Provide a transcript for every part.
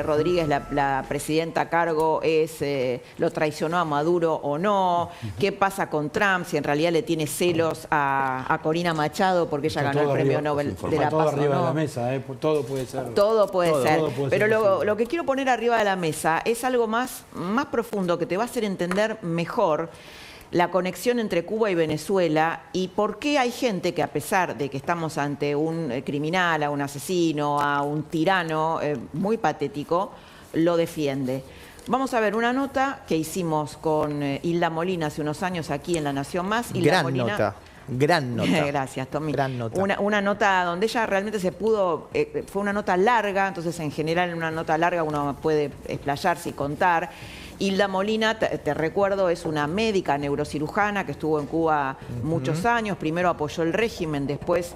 Rodríguez, la presidenta a cargo, lo traicionó a Maduro o no, qué pasa con Trump, si en realidad le tiene celos a Corina Machado porque ella ganó el premio Nobel de la Paz. Todo arriba de la mesa, todo puede ser. Todo puede ser. Pero ser lo que quiero poner arriba de la mesa es algo más profundo que te va a hacer entender mejor la conexión entre Cuba y Venezuela y por qué hay gente que, a pesar de que estamos ante un criminal, a un asesino, a un tirano muy patético, lo defiende. Vamos a ver una nota que hicimos con Hilda Molina hace unos años aquí en La Nación Más. Gran nota. Gracias, Tommy. Gran nota. Una nota donde ella realmente se pudo... fue una nota larga, entonces en general en una nota larga uno puede explayarse y contar. Hilda Molina, te recuerdo, es una médica neurocirujana que estuvo en Cuba muchos años. Primero apoyó el régimen, después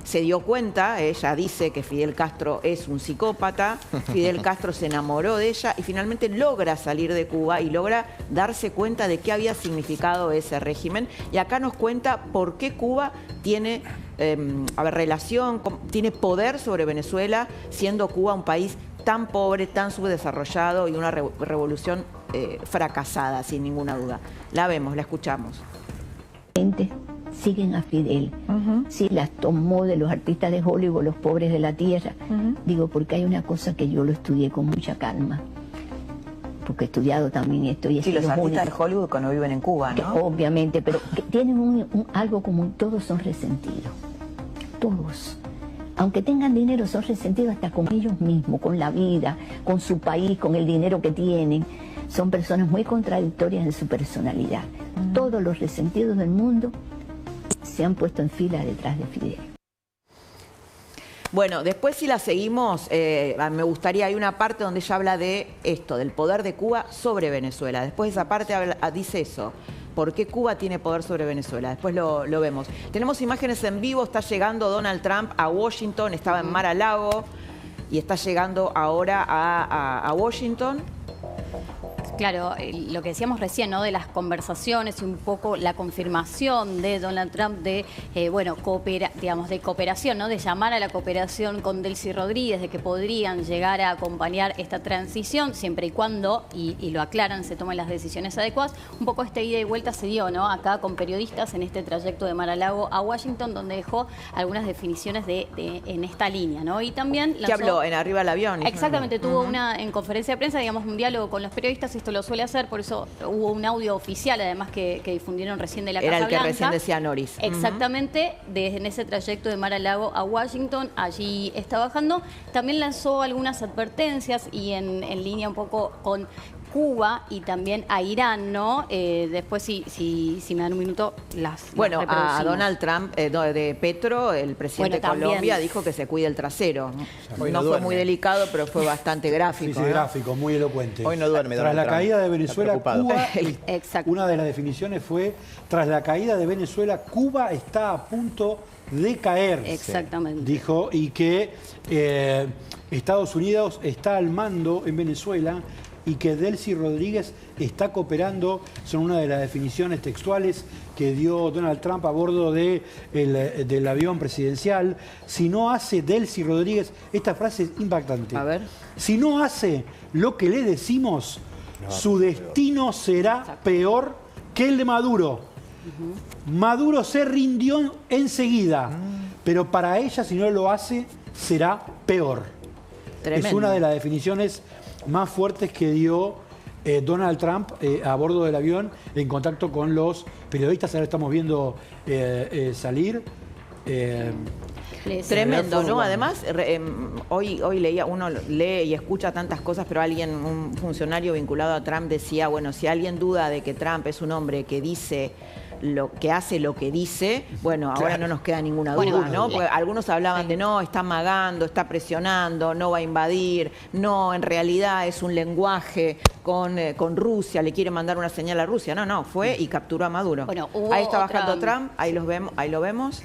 se dio cuenta, ella dice que Fidel Castro es un psicópata, Fidel Castro se enamoró de ella y finalmente logra salir de Cuba y logra darse cuenta de qué había significado ese régimen. Y acá nos cuenta por qué Cuba tiene tiene poder sobre Venezuela, siendo Cuba un país tan pobre, tan subdesarrollado y una revolución fracasada, sin ninguna duda. La vemos, la escuchamos. Siguen a Fidel. Sí, las tomó de los artistas de Hollywood, los pobres de la tierra. Digo, porque hay una cosa que yo lo estudié con mucha calma. Porque he estudiado también esto. Y sí, los artistas de Hollywood cuando viven en Cuba, ¿no? Obviamente, pero que tienen algo común. Todos son resentidos. Todos. Aunque tengan dinero, son resentidos hasta con ellos mismos, con la vida, con su país, con el dinero que tienen. Son personas muy contradictorias en su personalidad. Todos los resentidos del mundo se han puesto en fila detrás de Fidel. Bueno, después si la seguimos, me gustaría, hay una parte donde ella habla de esto, del poder de Cuba sobre Venezuela. Después esa parte dice eso. ¿Por qué Cuba tiene poder sobre Venezuela? Después lo vemos. Tenemos imágenes en vivo, está llegando Donald Trump a Washington, estaba en Mar-a-Lago y está llegando ahora a Washington. Claro, lo que decíamos recién, ¿no? De las conversaciones y un poco la confirmación de Donald Trump de, de cooperación, ¿no? De llamar a la cooperación con Delcy Rodríguez, de que podrían llegar a acompañar esta transición, siempre y cuando, y lo aclaran, se tomen las decisiones adecuadas. Un poco esta ida y vuelta se dio, ¿no? Acá con periodistas en este trayecto de Mar-a-Lago a Washington, donde dejó algunas definiciones en esta línea, ¿no? Y también lanzó... ¿Qué habló? ¿En arriba del avión? Exactamente, tuvo en conferencia de prensa, digamos, un diálogo con los periodistas. Esto lo suele hacer, por eso hubo un audio oficial, además, que difundieron recién de la Casa Blanca. Era el que recién decía Norris. Exactamente, en ese trayecto de Mar-a-Lago a Washington, allí está bajando. También lanzó algunas advertencias y en línea un poco con Cuba y también a Irán, ¿no? Después, si me dan un minuto, Bueno, a Donald Trump, de Petro, el presidente de Colombia, dijo que se cuide el trasero. No fue muy delicado, pero fue bastante gráfico. Sí, gráfico, muy elocuente. Hoy no duerme Tras Donald la Trump. caída de Venezuela, Cuba, Exacto. una de las definiciones fue, tras la caída de Venezuela, Cuba está a punto de caer. Exactamente. Dijo, y que Estados Unidos está al mando en Venezuela y que Delcy Rodríguez está cooperando, son una de las definiciones textuales que dio Donald Trump a bordo del avión presidencial. Si no hace Delcy Rodríguez, esta frase es impactante. A ver. Si no hace lo que le decimos, su destino será peor que el de Maduro. Maduro se rindió enseguida, pero para ella, si no lo hace, será peor. Tremendo. Es una de las definiciones más fuertes que dio Donald Trump a bordo del avión en contacto con los periodistas. Ahora estamos viendo salir. Tremendo, ¿no? Además, hoy leía, uno lee y escucha tantas cosas, pero un funcionario vinculado a Trump decía, bueno, si alguien duda de que Trump es un hombre que dice que hace lo que dice, bueno, ahora no nos queda ninguna duda, ¿no? Porque algunos hablaban de no, está amagando, está presionando, no va a invadir, no, en realidad es un lenguaje con Rusia, le quiere mandar una señal a Rusia. No, fue y capturó a Maduro. Bueno, hubo ahí está otra... bajando Trump, ahí lo vemos.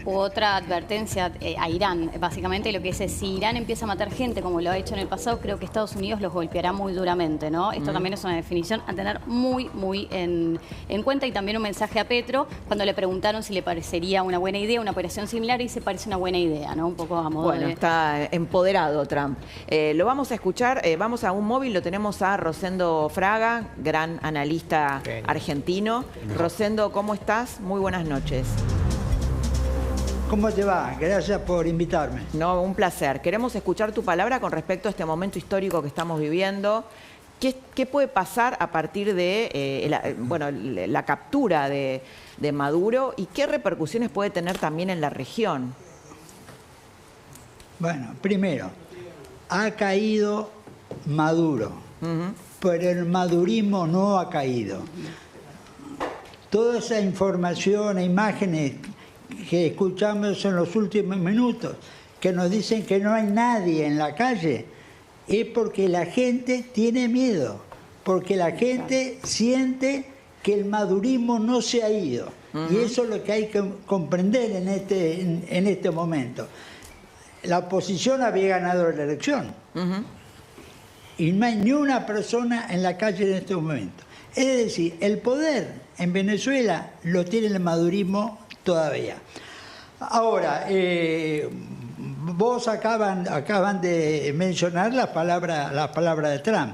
Hubo otra advertencia a Irán. Básicamente lo que dice, si Irán empieza a matar gente como lo ha hecho en el pasado, creo que Estados Unidos los golpeará muy duramente, ¿no? Esto también es una definición a tener muy en cuenta. Y también un mensaje a Petro, cuando le preguntaron si le parecería una buena idea, una operación similar, y se parece una buena idea, ¿no? Un poco a modo Bueno, está empoderado Trump. Lo vamos a escuchar, vamos a un móvil, lo tenemos a Rosendo Fraga, gran analista argentino. Rosendo, ¿cómo estás? Muy buenas noches. ¿Cómo te va? Gracias por invitarme. No, un placer. Queremos escuchar tu palabra con respecto a este momento histórico que estamos viviendo. ¿Qué puede pasar a partir de la captura de Maduro y qué repercusiones puede tener también en la región? Bueno, primero, ha caído Maduro, pero el madurismo no ha caído. Toda esa información e imágenes que escuchamos en los últimos minutos, que nos dicen que no hay nadie en la calle, es porque la gente tiene miedo, porque la gente siente que el madurismo no se ha ido. Y eso es lo que hay que comprender en este momento. La oposición había ganado la elección. Y no hay ni una persona en la calle en este momento. Es decir, el poder en Venezuela lo tiene el madurismo todavía. Ahora, vos acaban de mencionar la palabra de Trump.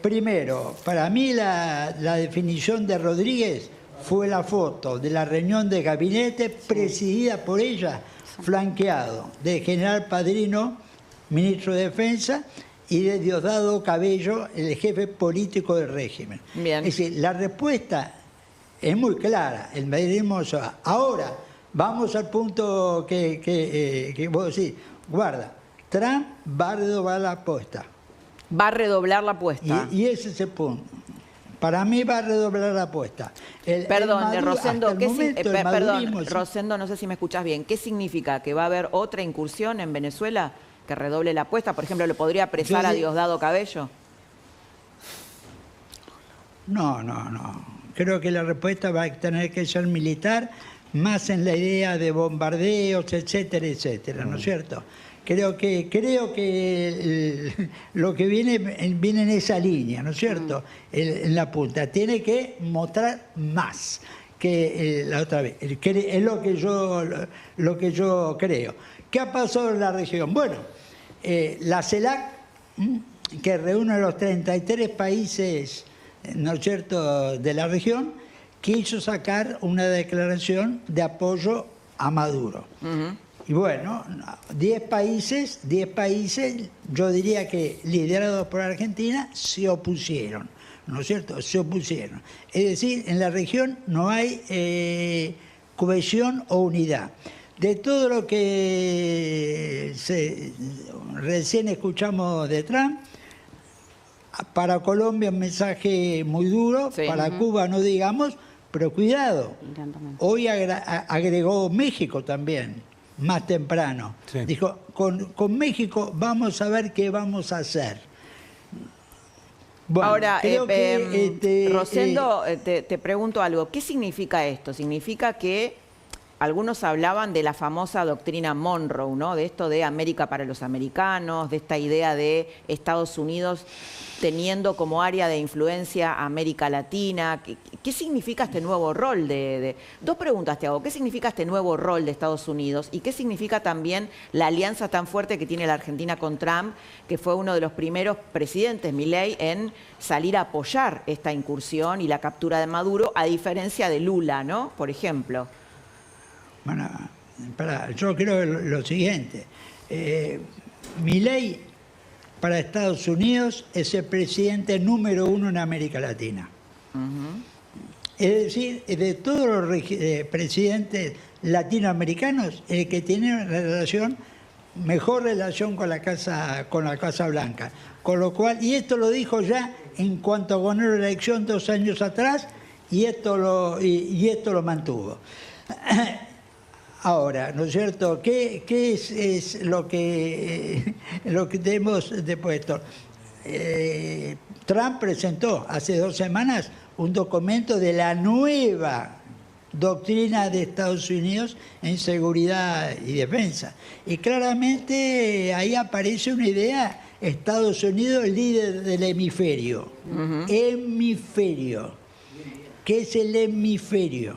Primero, para mí la definición de Rodríguez fue la foto de la reunión de gabinete presidida por ella, flanqueado de general Padrino, ministro de Defensa, y de Diosdado Cabello, el jefe político del régimen. Bien. Es decir, la respuesta es muy clara, el madurismo se va. Ahora, vamos al punto que vos decís, guarda, Trump va a redoblar la apuesta. Va a redoblar la apuesta. Y ese es el punto. Para mí va a redoblar la apuesta. Rosendo, perdón, Rosendo, no sé si me escuchás bien. ¿Qué significa? ¿Que va a haber otra incursión en Venezuela que redoble la apuesta? Por ejemplo, ¿lo podría apresar a Diosdado Cabello? No. Creo que la respuesta va a tener que ser militar, más en la idea de bombardeos, etcétera, etcétera, ¿no es cierto? Creo que lo que viene en esa línea, ¿no es cierto? En la punta. Tiene que mostrar más que la otra vez. Es lo que yo creo. ¿Qué ha pasado en la región? Bueno, la CELAC, que reúne a los 33 países, ¿no es cierto?, de la región, quiso sacar una declaración de apoyo a Maduro. Y bueno, 10 países, yo diría que liderados por Argentina, se opusieron, ¿no es cierto?, se opusieron. Es decir, en la región no hay cohesión o unidad. De todo lo que recién escuchamos de Trump, para Colombia un mensaje muy duro, sí, para Cuba no digamos, pero cuidado. Hoy agregó México también, más temprano. Sí. Dijo, con México vamos a ver qué vamos a hacer. Bueno, ahora, Rosendo, te pregunto algo. ¿Qué significa esto? ¿Significa que algunos hablaban de la famosa doctrina Monroe, ¿no? De esto de América para los americanos, de esta idea de Estados Unidos teniendo como área de influencia a América Latina? ¿Qué significa este nuevo rol Dos preguntas te hago. ¿Qué significa este nuevo rol de Estados Unidos? ¿Y qué significa también la alianza tan fuerte que tiene la Argentina con Trump, que fue uno de los primeros presidentes, Milei, en salir a apoyar esta incursión y la captura de Maduro, a diferencia de Lula, ¿no? Por ejemplo. Bueno, yo creo lo siguiente. Milei para Estados Unidos es el presidente número 1 en América Latina. Es decir, de todos los presidentes latinoamericanos, el que tiene una mejor relación con la Casa Blanca. Con lo cual, y esto lo dijo ya en cuanto ganó la elección 2 años atrás, y esto lo mantuvo. Ahora, ¿no es cierto? ¿Qué es lo que tenemos depuesto? Trump presentó hace 2 semanas un documento de la nueva doctrina de Estados Unidos en seguridad y defensa. Y claramente ahí aparece una idea, Estados Unidos líder del hemisferio. Hemisferio. ¿Qué es el hemisferio?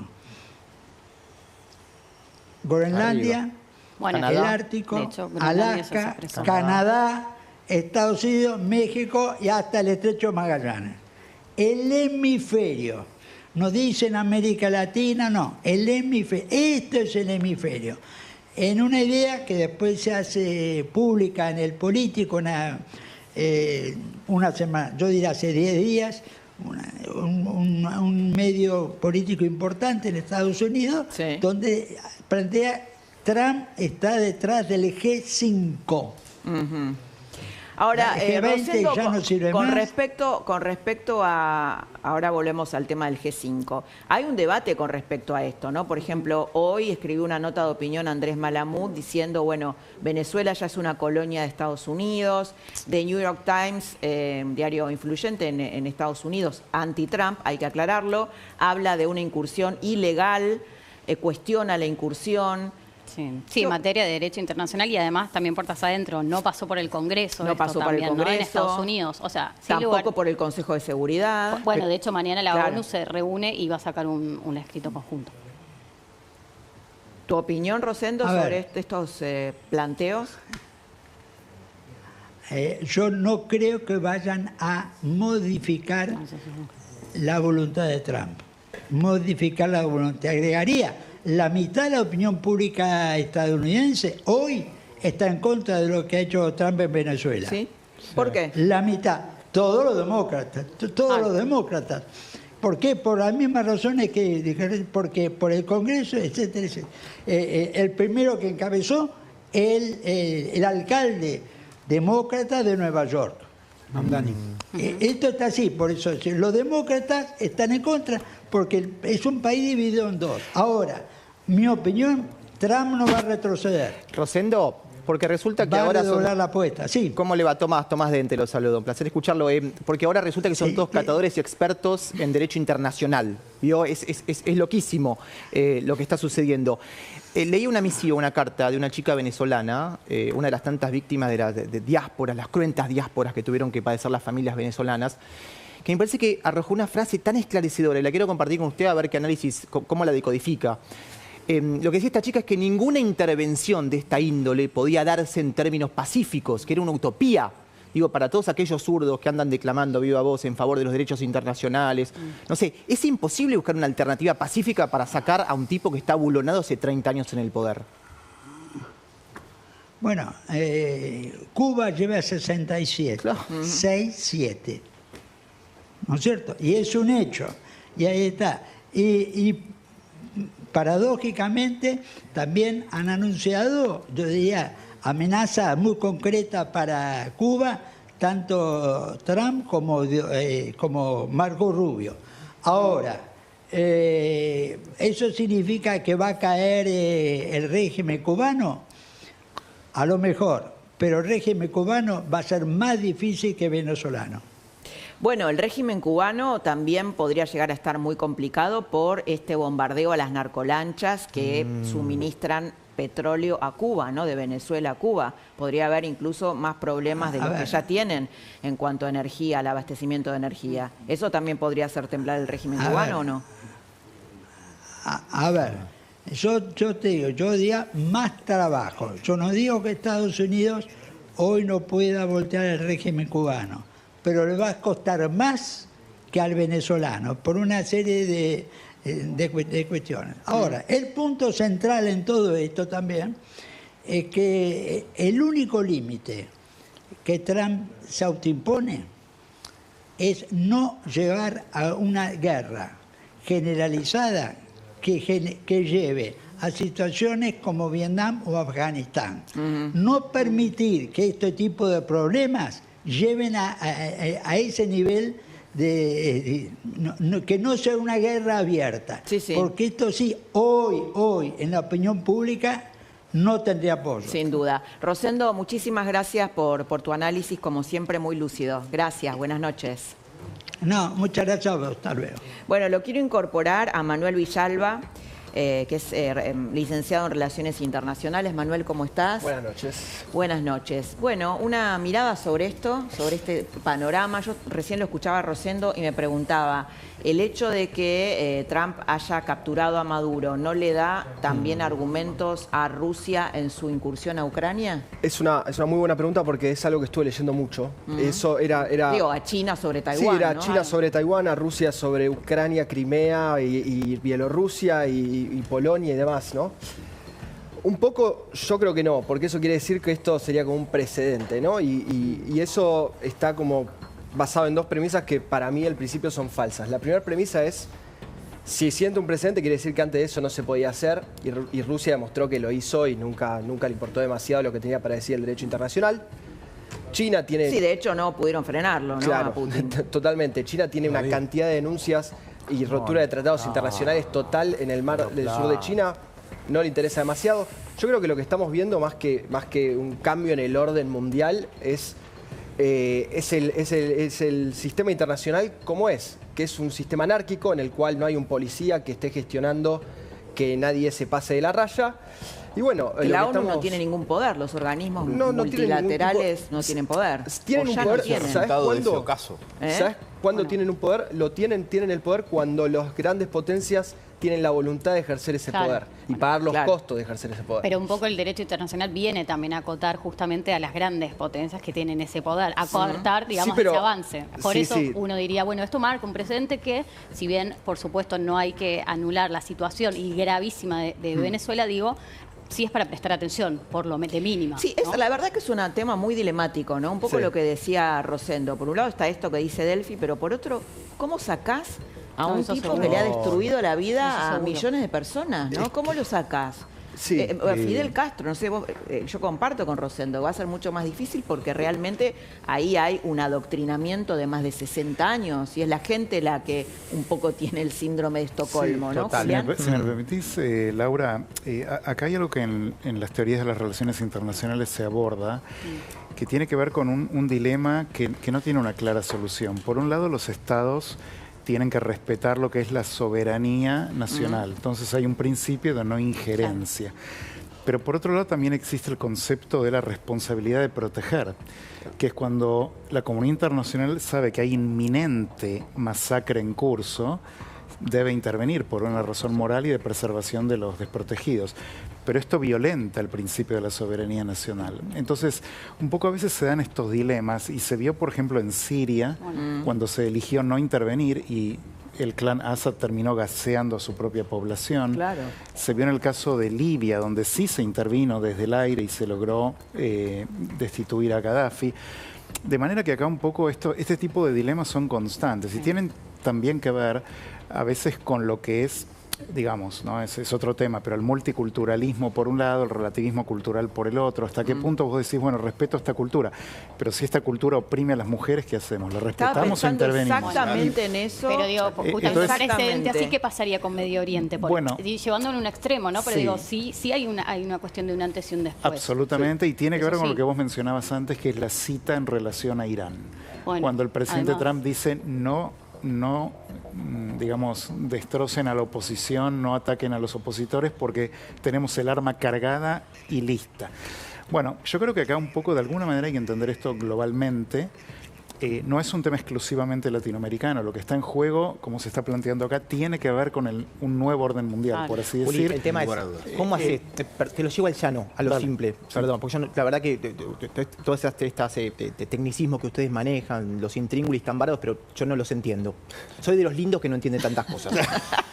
Groenlandia, Bueno, el Ártico, de hecho, Groenlandia ya se Alaska, expresó. Canadá, Estados Unidos, México y hasta el Estrecho de Magallanes. El hemisferio. No dicen América Latina, no. El hemisferio. Esto es el hemisferio. En una idea que después se hace pública en el político, una semana, yo diría hace 10 días, un medio político importante en Estados Unidos, Sí. donde plantea Trump está detrás del G5. Ahora, El G20 Rosendo, ya no sirve con más. respecto a, ahora volvemos al tema del G5. Hay un debate con respecto a esto, ¿no? Por ejemplo, hoy escribió una nota de opinión Andrés Malamud diciendo, bueno, Venezuela ya es una colonia de Estados Unidos. The New York Times, diario influyente en Estados Unidos, anti-Trump, hay que aclararlo, habla de una incursión ilegal, cuestiona la incursión. Sí, en materia de derecho internacional y además también puertas adentro. No pasó por el Congreso. No esto pasó por el también, ¿no? En Congreso. Estados Unidos. O sea, sin Tampoco lugar- por el Consejo de Seguridad. Bueno, de hecho, mañana la Claro. ONU se reúne y va a sacar un escrito conjunto. ¿Tu opinión, Rosendo, A ver. sobre estos planteos? Yo no creo que vayan a modificar la voluntad de Trump. Modificar la voluntad. Agregaría, la mitad de la opinión pública estadounidense hoy está en contra de lo que ha hecho Trump en Venezuela. ¿Sí? ¿Por qué? La mitad. Todos los demócratas. Todos los demócratas. ¿Por qué? Por las mismas razones que dijeron, porque por el Congreso, etcétera, etcétera. El primero que encabezó, el alcalde demócrata de Nueva York. Mamdani. Esto está así, por eso los demócratas están en contra, porque es un país dividido en dos. Ahora, mi opinión, Trump no va a retroceder. Rosendo, porque resulta que Va a ahora redoblar la apuesta, sí. ¿Cómo le va Tomás? Tomás Dente lo saludo. Un placer escucharlo. Porque ahora resulta que son Sí, todos catadores y expertos en derecho internacional. ¿Vio? Es loquísimo lo que está sucediendo. Leí una misiva, una carta de una chica venezolana, una de las tantas víctimas de diásporas, las cruentas diásporas que tuvieron que padecer las familias venezolanas, que me parece que arrojó una frase tan esclarecedora y la quiero compartir con usted a ver qué análisis, cómo la decodifica. Lo que decía esta chica es que ninguna intervención de esta índole podía darse en términos pacíficos, que era una utopía. Digo, para todos aquellos zurdos que andan declamando viva voz en favor de los derechos internacionales. No sé, ¿es imposible buscar una alternativa pacífica para sacar a un tipo que está abulonado hace 30 años en el poder? Bueno, Cuba lleva 67, Claro. 6-7, ¿no es cierto? Y es un hecho, y ahí está. Y paradójicamente también han anunciado, yo diría, amenazas muy concretas para Cuba, tanto Trump como Marco Rubio. Ahora, ¿eso significa que va a caer el régimen cubano? A lo mejor, pero el régimen cubano va a ser más difícil que venezolano. Bueno, el régimen cubano también podría llegar a estar muy complicado por este bombardeo a las narcolanchas que suministran petróleo a Cuba, ¿no? De Venezuela a Cuba. Podría haber incluso más problemas de los que ya tienen en cuanto a energía, al abastecimiento de energía. ¿Eso también podría hacer temblar el régimen cubano o no? A ver, yo te digo, yo diría más trabajo. Yo no digo que Estados Unidos hoy no pueda voltear el régimen cubano, pero le va a costar más que al venezolano por una serie de cuestiones. Ahora, el punto central en todo esto también es que el único límite que Trump se autoimpone es no llevar a una guerra generalizada que lleve a situaciones como Vietnam o Afganistán. No permitir que este tipo de problemas lleven a ese nivel que no sea una guerra abierta. Sí, sí. Porque esto sí, hoy, en la opinión pública, no tendría apoyo. Sin duda. Rosendo, muchísimas gracias por tu análisis, como siempre, muy lúcido. Gracias, buenas noches. No, muchas gracias a vos, hasta luego. Bueno, lo quiero incorporar a Manuel Villalba, que es licenciado en Relaciones Internacionales. Manuel, ¿cómo estás? Buenas noches. Buenas noches. Bueno, una mirada sobre esto, sobre este panorama. Yo recién lo escuchaba a Rosendo y me preguntaba, ¿el hecho de que Trump haya capturado a Maduro no le da también argumentos a Rusia en su incursión a Ucrania? Es una muy buena pregunta porque es algo que estuve leyendo mucho. Eso era... Digo, a China sobre Taiwán, sí, era ¿no? China sobre Taiwán, a Rusia sobre Ucrania, Crimea y Bielorrusia y Polonia y demás, ¿no? Un poco yo creo que no, porque eso quiere decir que esto sería como un precedente, ¿no? Y eso está como basado en dos premisas que para mí al principio son falsas. La primera premisa es, si siente un precedente, quiere decir que antes de eso no se podía hacer y Rusia demostró que lo hizo y nunca le importó demasiado lo que tenía para decir el derecho internacional. China tiene... Sí, de hecho no pudieron frenarlo, ¿no? Claro, A Putin. totalmente. China tiene una cantidad de denuncias y rotura de tratados internacionales total en el mar del sur de China. No le interesa demasiado. Yo creo que lo que estamos viendo, más que un cambio en el orden mundial, es el sistema internacional como es, que es un sistema anárquico en el cual no hay un policía que esté gestionando que nadie se pase de la raya. Y bueno, la ONU no tiene ningún poder, los organismos multilaterales no tienen poder. Tienen un poder, ¿sabes cuándo? ¿Sabes cuándo tienen un poder? Tienen el poder cuando las grandes potencias tienen la voluntad de ejercer ese poder y pagar los costos de ejercer ese poder. Pero un poco el derecho internacional viene también a acotar justamente a las grandes potencias que tienen ese poder, a coartar, digamos, ese avance. Por eso uno diría, bueno, esto marca un precedente que, si bien, por supuesto, no hay que anular la situación y gravísima de Venezuela, digo, sí es para prestar atención, por lo de mínima. Sí, ¿no? la verdad que es un tema muy dilemático, ¿no? Un poco lo que decía Rosendo. Por un lado está esto que dice Delphi, pero por otro, ¿cómo sacás a un tipo que le ha destruido la vida a millones de personas, ¿no? ¿Cómo lo sacás? Sí, Fidel Castro, no sé, yo comparto con Rosendo, va a ser mucho más difícil porque realmente ahí hay un adoctrinamiento de más de 60 años y es la gente la que un poco tiene el síndrome de Estocolmo, ¿no? Si me permitís, Laura, acá hay algo que en las teorías de las relaciones internacionales se aborda, que tiene que ver con un dilema que no tiene una clara solución. Por un lado, los estados tienen que respetar lo que es la soberanía nacional. Entonces hay un principio de no injerencia. Pero por otro lado también existe el concepto de la responsabilidad de proteger, que es cuando la comunidad internacional sabe que hay inminente masacre en curso, debe intervenir por una razón moral y de preservación de los desprotegidos. Pero esto violenta el principio de la soberanía nacional. Entonces, un poco a veces se dan estos dilemas y se vio, por ejemplo, en Siria, cuando se eligió no intervenir y el clan Assad terminó gaseando a su propia población. Claro. Se vio en el caso de Libia, donde sí se intervino desde el aire y se logró destituir a Gaddafi. De manera que acá un poco este tipo de dilemas son constantes y tienen también que ver a veces con lo que es, digamos, ¿no? Es otro tema, pero el multiculturalismo por un lado, el relativismo cultural por el otro. ¿Hasta qué punto vos decís, bueno, respeto esta cultura? Pero si esta cultura oprime a las mujeres, ¿qué hacemos? ¿La respetamos o intervenimos? Exactamente en eso. Pero digo, justamente precedente así, ¿qué pasaría con Medio Oriente? Bueno, llevándolo a un extremo, ¿no? Pero digo, sí hay una cuestión de un antes y un después. Absolutamente, y tiene que ver con lo que vos mencionabas antes, que es la cita en relación a Irán. Bueno, cuando el presidente Trump dice no, digamos, destrocen a la oposición, no ataquen a los opositores porque tenemos el arma cargada y lista. Bueno, yo creo que acá un poco de alguna manera hay que entender esto globalmente. No es un tema exclusivamente latinoamericano. Lo que está en juego, como se está planteando acá, tiene que ver con un nuevo orden mundial, por así decir. Juli, el tema es, ¿cómo haces? Te lo llevo al llano, a lo simple. Perdón, porque yo la verdad que todos estos tecnicismos que ustedes manejan, los intríngulis tan baratos, pero yo no los entiendo. Soy de los lindos que no entienden tantas cosas.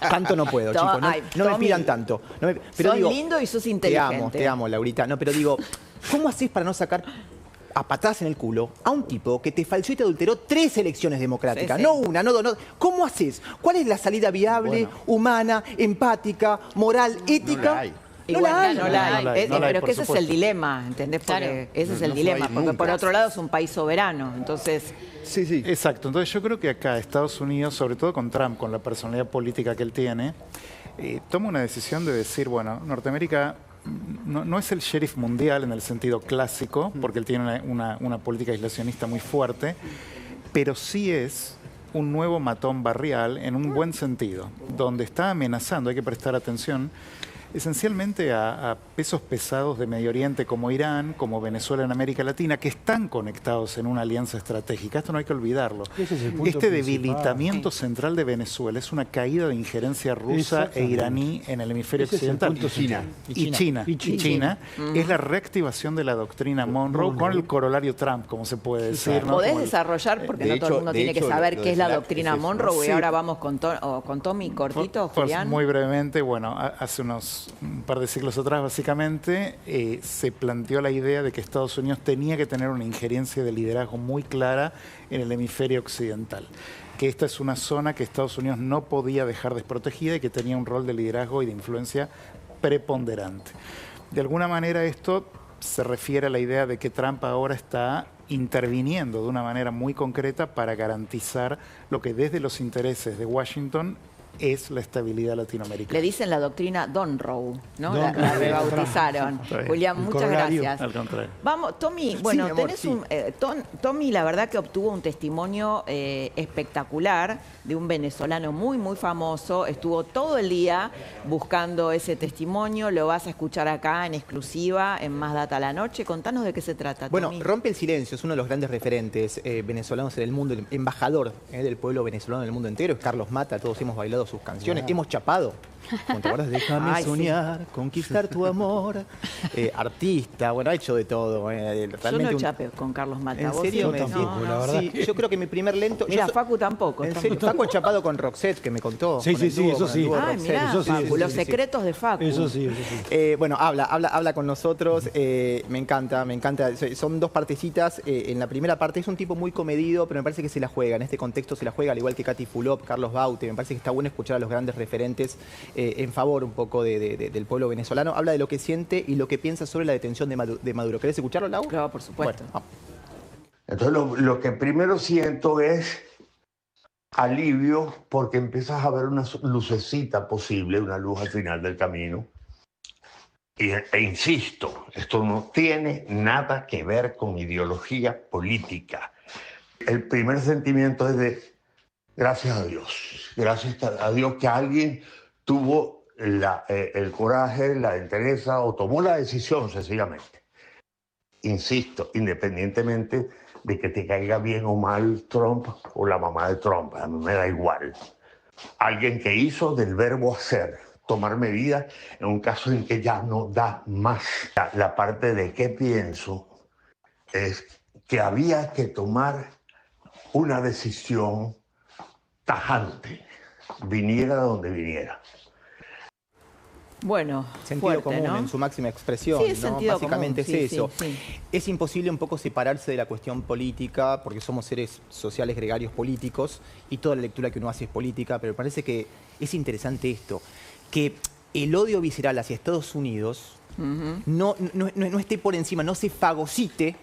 Tanto no puedo, chicos. No me pidan tanto. Sos lindo y sos inteligente. Te amo, Laurita. No, pero digo, ¿cómo haces para no sacar a patadas en el culo a un tipo que te falseó y te adulteró 3 elecciones democráticas? No una, no 2, no. ¿Cómo haces? ¿Cuál es la salida viable, humana, empática, moral, ética? No la hay. Pero que ese es el dilema, ¿entendés? Porque ese es el dilema, porque por otro lado es un país soberano, entonces... Sí. Exacto. Entonces yo creo que acá Estados Unidos, sobre todo con Trump, con la personalidad política que él tiene, toma una decisión de decir, bueno, Norteamérica no es el sheriff mundial en el sentido clásico, porque él tiene una política aislacionista muy fuerte, pero sí es un nuevo matón barrial en un buen sentido, donde está amenazando, hay que prestar atención, esencialmente a pesos pesados de Medio Oriente como Irán, como Venezuela en América Latina, que están conectados en una alianza estratégica. Esto no hay que olvidarlo. Ese es el punto Este principal. debilitamiento central de Venezuela es una caída de injerencia rusa e iraní en el hemisferio Ese es el occidental. punto China. central. Y China es la reactivación de la doctrina Monroe con el corolario Trump, como se puede decir. ¿no? ¿Podés Como el- desarrollar? Porque De no todo el hecho- mundo de tiene que hecho, saber lo qué de es la Slack doctrina es eso. Monroe. Sí. Y ahora vamos con Tommy cortito, Julián. Muy brevemente, bueno, hace un par de siglos atrás, básicamente, se planteó la idea de que Estados Unidos tenía que tener una injerencia de liderazgo muy clara en el hemisferio occidental. Que esta es una zona que Estados Unidos no podía dejar desprotegida y que tenía un rol de liderazgo y de influencia preponderante. De alguna manera esto se refiere a la idea de que Trump ahora está interviniendo de una manera muy concreta para garantizar lo que desde los intereses de Washington es la estabilidad latinoamericana. Le dicen la doctrina Donroe, ¿no? Don La Roe. rebautizaron. Está bien. Julián, El muchas corolario. gracias. Al contrario. Vamos, Tommy, Sí, bueno, mi amor, tenés sí. Tommy, la verdad que obtuvo un testimonio espectacular de un venezolano muy, muy famoso. Estuvo todo el día buscando ese testimonio. Lo vas a escuchar acá en exclusiva en Más Data a la Noche. Contanos de qué se trata, Bueno, Tommy. Rompe el Silencio es uno de los grandes referentes venezolanos en el mundo, el embajador del pueblo venezolano en el mundo entero, es Carlos Mata, todos hemos bailado sus canciones, hemos chapado. ¿Te acuerdas? Déjame Ay, sí. soñar, conquistar tu amor. Artista, bueno, ha hecho de todo. Yo Realmente no chapeo con Carlos Mata. ¿En ¿Vos serio? sí? Yo tampoco, No, la no. verdad. Sí, yo creo que mi primer lento... Mira, yo Facu tampoco. en serio, Facu ha chapado con Roxette, que me contó. Sí, con sí, el sí, dúo, eso con el sí. dúo Ah, Roxette. mirá, eso sí, Facu, eso los sí. secretos de Facu. Eso sí, eso sí. Bueno, habla con nosotros, me encanta. Son dos partecitas. En la primera parte es un tipo muy comedido, pero me parece que se la juega. En este contexto se la juega, al igual que Katy Fulop, Carlos Baute. Me parece que está bueno escuchar a los grandes referentes en favor un poco del pueblo venezolano. Habla de lo que siente y lo que piensa sobre la detención de Maduro. ¿Querés escucharlo, Lau? Claro, por supuesto. Bueno, vamos. Entonces lo que primero siento es alivio porque empiezas a ver una lucecita posible, una luz al final del camino. E insisto, esto no tiene nada que ver con ideología política. El primer sentimiento es de gracias a Dios que alguien tuvo el coraje, la entereza o tomó la decisión sencillamente. Insisto, independientemente de que te caiga bien o mal Trump o la mamá de Trump, a mí me da igual. Alguien que hizo del verbo hacer, tomar medidas en un caso en que ya no da más. La parte de qué pienso es que había que tomar una decisión tajante, viniera de donde viniera. Bueno, Sentido fuerte, común ¿no? en su máxima expresión, Sí, es ¿no? sentido Básicamente común, sí, es eso. sí, sí. Es imposible un poco separarse de la cuestión política, porque somos seres sociales gregarios políticos, y toda la lectura que uno hace es política, pero me parece que es interesante esto, que el odio visceral hacia Estados Unidos no esté por encima, no se fagocite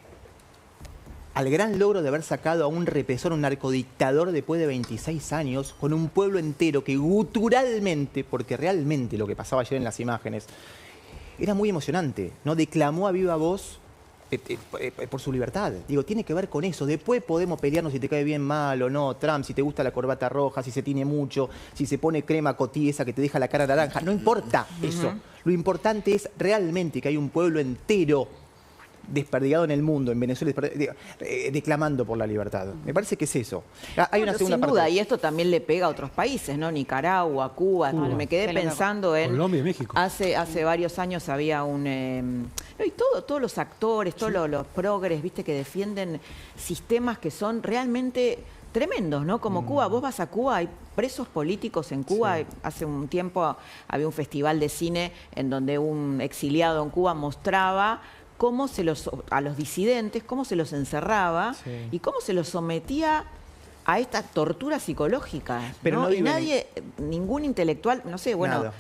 al gran logro de haber sacado a un represor, un narcodictador después de 26 años, con un pueblo entero que guturalmente, porque realmente lo que pasaba ayer en las imágenes, era muy emocionante, ¿no? Declamó a viva voz por su libertad. Digo, tiene que ver con eso. Después podemos pelearnos si te cae bien mal o no, Trump, si te gusta la corbata roja, si se tiene mucho, si se pone crema cotí esa que te deja la cara naranja. No importa eso. Lo importante es realmente que hay un pueblo entero desperdigado en el mundo, en Venezuela, declamando por la libertad. Me parece que es eso. Hay una segunda sin parte. duda, y esto también le pega a otros países, ¿no? Nicaragua, Cuba. Me quedé pensando en... Colombia y México. Hace varios años había un... no, y todos los actores, todos los progres, viste, que defienden sistemas que son realmente tremendos, ¿no? Como Cuba. Vos vas a Cuba, hay presos políticos en Cuba. Sí. Hace un tiempo había un festival de cine en donde un exiliado en Cuba mostraba cómo a los disidentes, cómo se los encerraba y cómo se los sometía a esta tortura psicológica. Pero no y nadie, ningún intelectual, no sé, bueno,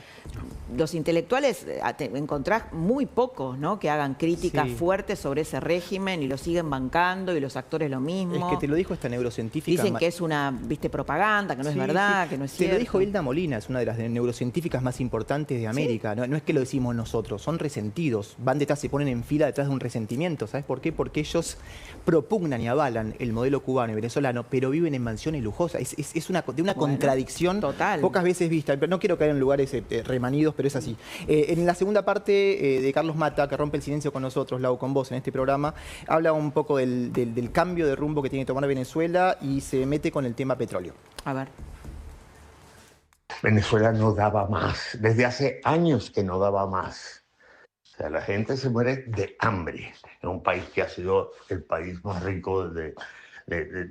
los intelectuales encontrás muy pocos, ¿no? Que hagan críticas Sí. fuertes sobre ese régimen y lo siguen bancando y los actores lo mismo. Es que te lo dijo esta neurocientífica. Dicen que es una, viste, propaganda, que no es verdad, que no es cierto. Te lo dijo Hilda Molina, es una de las neurocientíficas más importantes de América. No es que lo decimos nosotros, son resentidos. Van detrás, se ponen en fila detrás de un resentimiento. ¿Sabes por qué? Porque ellos propugnan y avalan el modelo cubano y venezolano, pero viven en mansiones lujosas. Es una contradicción total. pocas veces vista. Pero no quiero caer en lugares remanidos, pero es así. En la segunda parte de Carlos Mata, que rompe el silencio con nosotros, Lau, con vos en este programa, habla un poco del cambio de rumbo que tiene que tomar Venezuela y se mete con el tema petróleo. A ver. Venezuela no daba más. Desde hace años que no daba más. O sea, la gente se muere de hambre. En un país que ha sido el país más rico de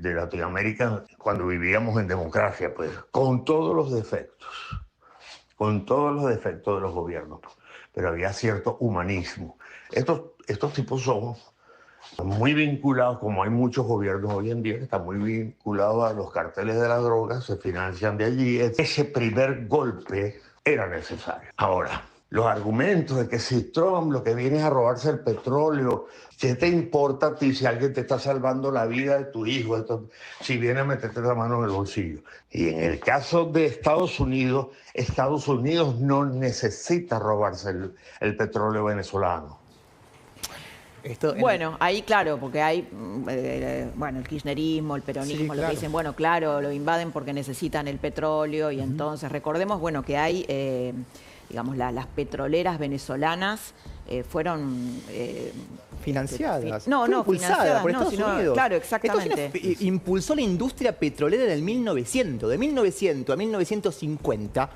Latinoamérica cuando vivíamos en democracia, pues, con todos los defectos. Con todos los defectos de los gobiernos. Pero había cierto humanismo. Estos tipos son muy vinculados, como hay muchos gobiernos hoy en día, que están muy vinculados a los carteles de la droga, se financian de allí. Ese primer golpe era necesario. Ahora, los argumentos de que si Trump lo que viene es a robarse el petróleo, ¿qué te importa a ti si alguien te está salvando la vida de tu hijo? Si viene a meterte la mano en el bolsillo. Y en el caso de Estados Unidos no necesita robarse el petróleo venezolano. Bueno, ahí claro, porque hay bueno, el kirchnerismo, el peronismo, Sí, lo claro. que dicen, bueno, claro, lo invaden porque necesitan el petróleo y entonces recordemos, bueno, que hay, digamos, las petroleras venezolanas fueron Financiadas. No, Fue no, impulsada financiadas, por no, Estados sino- Unidos. claro, exactamente. Estados Unidos impulsó la industria petrolera en el 1900. De 1900 a 1950,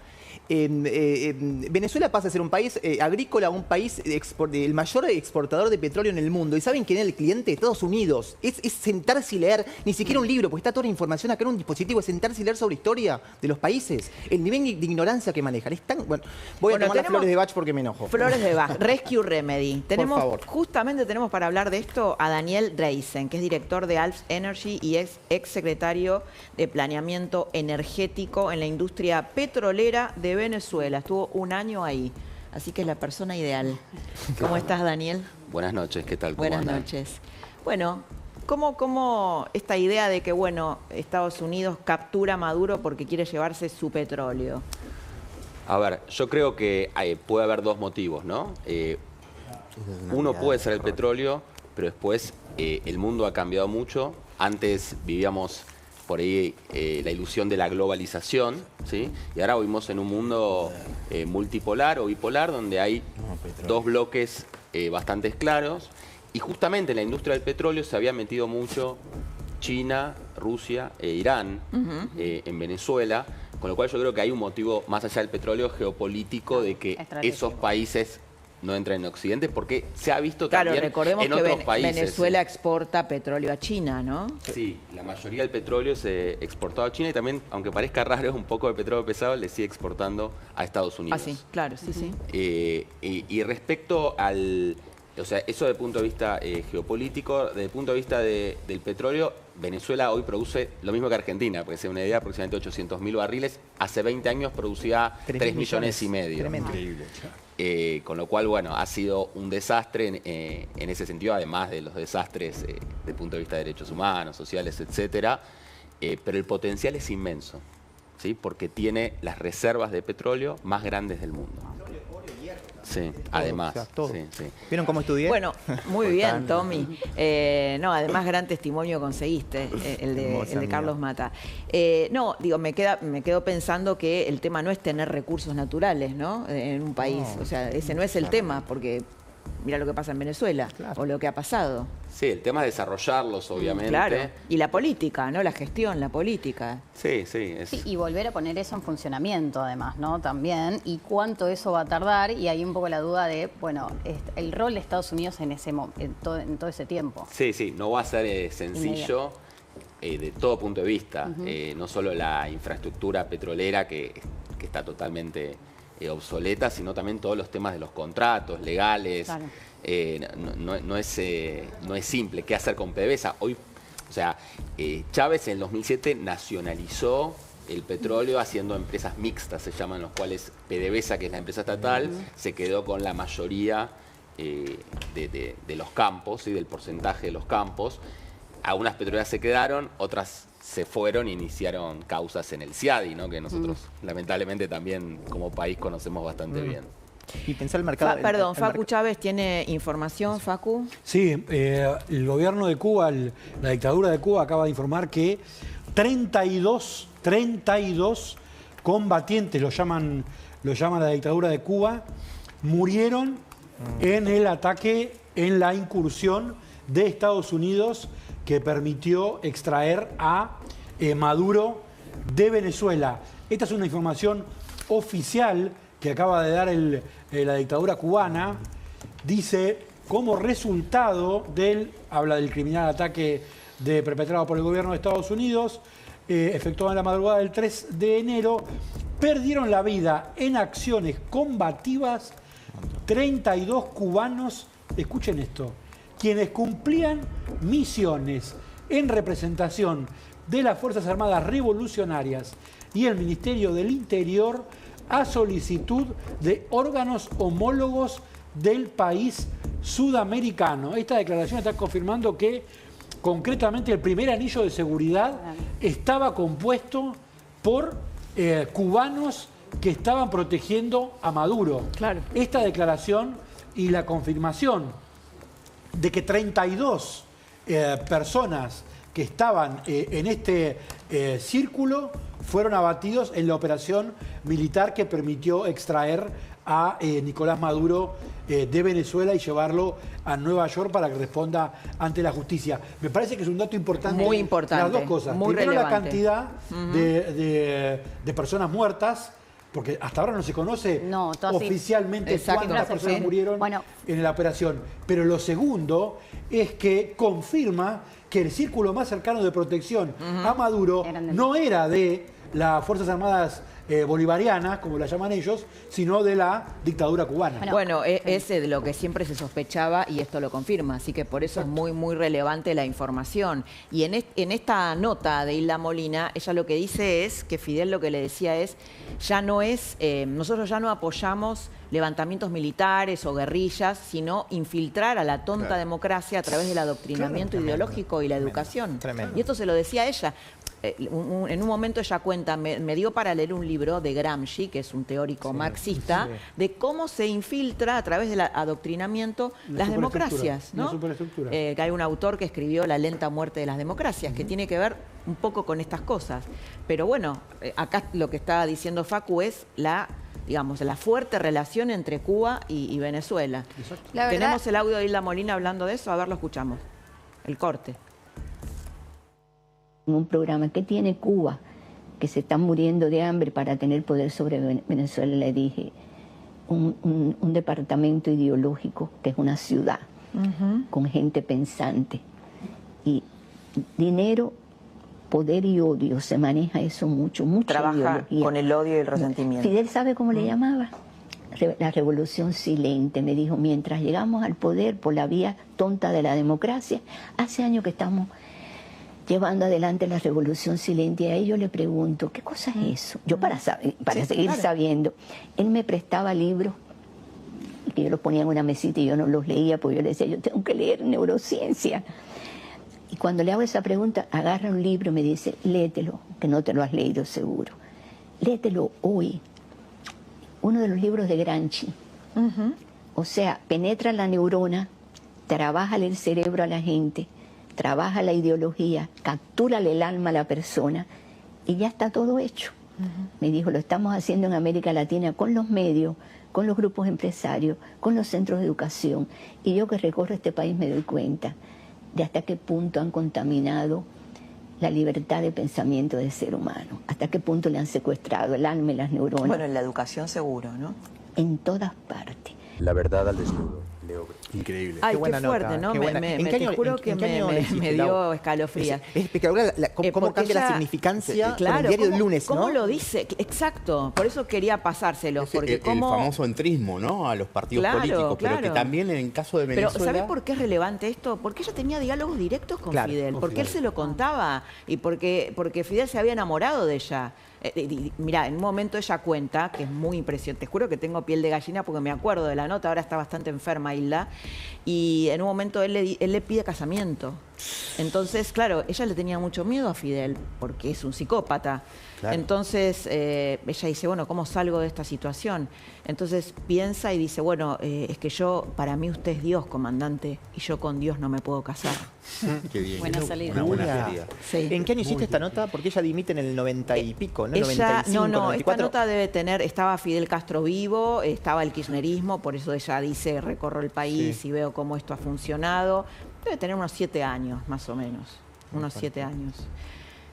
Venezuela pasa a ser un país agrícola, un país el mayor exportador de petróleo en el mundo. ¿Y saben quién es el cliente? Estados Unidos. Es sentarse y leer, ni siquiera un libro, porque está toda la información acá en un dispositivo, es sentarse y leer sobre historia de los países. El nivel de ignorancia que manejan es tan... Bueno, voy a Bueno, tomar las tenemos flores de Bach porque me enojo. Flores de Bach, Rescue Remedy. favor. Justamente tenemos para hablar de esto a Daniel Dreisen, que es director de Alps Energy y ex secretario de Planeamiento Energético en la industria petrolera de Venezuela. Estuvo un año ahí, así que es la persona ideal. ¿Cómo estás, Daniel? Buenas noches, ¿qué tal? ¿Cómo Buenas andan? noches. Bueno, ¿cómo esta idea de que, bueno, Estados Unidos captura a Maduro porque quiere llevarse su petróleo? A ver, yo creo que puede haber dos motivos, ¿no? Uno puede ser el petróleo, pero después el mundo ha cambiado mucho. Antes vivíamos por ahí la ilusión de la globalización, ¿sí? Y ahora vivimos en un mundo multipolar o bipolar donde hay dos bloques bastante claros. Y justamente en la industria del petróleo se había metido mucho China, Rusia e Irán en Venezuela, con lo cual yo creo que hay un motivo más allá del petróleo geopolítico de que esos países no entran en Occidente, porque se ha visto Claro, también recordemos en que otros países. Venezuela exporta petróleo a China, ¿no? Sí, la mayoría del petróleo se exportaba a China y también, aunque parezca raro, un poco de petróleo pesado le sigue exportando a Estados Unidos. Ah, sí, claro, sí, sí. Y respecto al... O sea, eso desde el punto de vista geopolítico, desde el punto de vista del petróleo, Venezuela hoy produce lo mismo que Argentina, porque se da una idea, aproximadamente 800.000 barriles. Hace 20 años producía 3 millones y medio. Tremendo. Con lo cual, bueno, ha sido un desastre en ese sentido, además de los desastres desde el punto de vista de derechos humanos, sociales, etcétera. Pero el potencial es inmenso, ¿sí? Porque tiene las reservas de petróleo más grandes del mundo. Sí, además. O sea, todo. Sí, sí. ¿Vieron cómo estudié? Bueno, muy bien, Tommy. No, además, gran testimonio conseguiste, el de Carlos Mata. No, digo, me quedo pensando que el tema no es tener recursos naturales, ¿no? En un país. O sea, ese no es el tema, porque mira lo que pasa en Venezuela, o lo que ha pasado. Sí, el tema es desarrollarlos, obviamente. Claro. Y la política, ¿no? La gestión, la política. Sí, sí. Sí, y volver a poner eso en funcionamiento, además, ¿no? También, y cuánto eso va a tardar, y hay un poco la duda de, bueno, el rol de Estados Unidos en todo ese tiempo. Sí, sí, no va a ser sencillo de todo punto de vista. No solo la infraestructura petrolera que está totalmente obsoleta, sino también todos los temas de los contratos legales. Claro. No es simple. ¿Qué hacer con PDVSA? Hoy, o sea, Chávez en el 2007 nacionalizó el petróleo haciendo empresas mixtas, se llaman, los cuales PDVSA, que es la empresa estatal, se quedó con la mayoría de los campos y del porcentaje de los campos. Algunas petroleras se quedaron, otras se fueron e iniciaron causas en el CIADI, ¿no? Que nosotros lamentablemente también como país conocemos bastante bien. Y pensar el mercado... Perdón, Facu Chávez tiene información, Facu. Sí, el gobierno de Cuba, la dictadura de Cuba acaba de informar que 32 combatientes, lo llaman la dictadura de Cuba, murieron en el ataque, en la incursión de Estados Unidos que permitió extraer a Maduro de Venezuela. Esta es una información oficial que acaba de dar la dictadura cubana. Dice, como resultado habla del criminal ataque perpetrado por el gobierno de Estados Unidos, efectuado en la madrugada del 3 de enero, perdieron la vida en acciones combativas 32 cubanos, escuchen esto, quienes cumplían misiones en representación de las Fuerzas Armadas Revolucionarias y el Ministerio del Interior a solicitud de órganos homólogos del país sudamericano. Esta declaración está confirmando que concretamente el primer anillo de seguridad estaba compuesto por cubanos que estaban protegiendo a Maduro. Claro. Esta declaración y la confirmación de que 32 personas que estaban en este círculo fueron abatidos en la operación militar que permitió extraer a Nicolás Maduro de Venezuela y llevarlo a Nueva York para que responda ante la justicia. Me parece que es un dato importante. Muy importante. Las dos cosas. Muy Primero, relevante. la cantidad de personas muertas, porque hasta ahora no se conoce oficialmente cuántas personas murieron en la operación. Pero lo segundo es que confirma que el círculo más cercano de protección a Maduro no era de las Fuerzas Armadas bolivarianas, como la llaman ellos, sino de la dictadura cubana. Bueno, es de lo que siempre se sospechaba y esto lo confirma, así que por eso es muy, muy relevante la información. Y en esta nota de Hilda Molina, ella lo que dice es que Fidel lo que le decía es, nosotros ya no apoyamos levantamientos militares o guerrillas, sino infiltrar a la tonta democracia a través del adoctrinamiento ideológico y la educación. Y esto se lo decía ella. En un momento ella cuenta, me dio para leer un libro de Gramsci, que es un teórico marxista, de cómo se infiltra a través del adoctrinamiento las democracias, ¿no? Que hay un autor que escribió La lenta muerte de las democracias, que tiene que ver un poco con estas cosas. Pero bueno, acá lo que está diciendo Facu es la fuerte relación entre Cuba y Venezuela. Tenemos el audio de Hilda Molina hablando de eso, a ver, lo escuchamos. El corte. Un programa que tiene Cuba, que se están muriendo de hambre para tener poder sobre Venezuela, le dije, un departamento ideológico que es una ciudad, con gente pensante. Y dinero, poder y odio, se maneja eso mucho. Trabaja ideología. Con el odio y el resentimiento. Fidel, ¿sabe cómo le llamaba? La revolución silente. Me dijo, mientras llegamos al poder por la vía tonta de la democracia, hace años que estamos llevando adelante la revolución silente. Y ahí yo le pregunto, ¿qué cosa es eso? Yo para seguir sabiendo. Él me prestaba libros, que yo los ponía en una mesita y yo no los leía, porque yo le decía, yo tengo que leer neurociencia. Y cuando le hago esa pregunta, agarra un libro y me dice, léetelo, que no te lo has leído seguro. Léetelo hoy. Uno de los libros de Gramsci. O sea, penetra la neurona, trabaja el cerebro a la gente, trabaja la ideología, captúrale el alma a la persona y ya está todo hecho. Me dijo, lo estamos haciendo en América Latina con los medios, con los grupos empresarios, con los centros de educación. Y yo que recorro este país me doy cuenta de hasta qué punto han contaminado la libertad de pensamiento del ser humano, hasta qué punto le han secuestrado el alma y las neuronas. Bueno, en la educación seguro, ¿no? En todas partes. La verdad al desnudo, Leo. Increíble. Ay, Qué buena qué fuerte, nota, ¿no? qué buena. ¿En qué Te año- juro en- que en qué año me lo hiciste, dio Lau? escalofrías. Es espectacular cómo Porque cambia la ella- significancia con Claro, el diario del ¿cómo- lunes, ¿Cómo ¿no? lo dice? Exacto. Por eso quería pasárselo. Porque El cómo... famoso entrismo, ¿no? A los partidos Claro, políticos, pero que claro. también en el caso de Pero Venezuela... ¿sabés por qué es relevante esto? Porque ella tenía diálogos directos con Claro, Fidel, con porque él Fidel. se lo contaba y porque Fidel se había enamorado de ella. Mirá, en un momento ella cuenta, que es muy impresionante, te juro que tengo piel de gallina porque me acuerdo de la nota, ahora está bastante enferma Hilda, y en un momento él le pide casamiento. Entonces, claro, ella le tenía mucho miedo a Fidel, porque es un psicópata. Claro. Entonces, ella dice, bueno, ¿cómo salgo de esta situación? Entonces piensa y dice, bueno, es que para mí usted es Dios, comandante, y yo con Dios no me puedo casar. Qué bien. Buena salida. Una buena Mira. salida. Sí. ¿En qué año hiciste esta nota? Porque ella dimite en el 90 y pico, ¿no? Ella, 95, no, esta 94. nota debe tener, estaba Fidel Castro vivo, estaba el kirchnerismo, por eso ella dice, recorro el país y veo cómo esto ha funcionado. Debe tener unos 7 años, más o menos. Unos 7 años.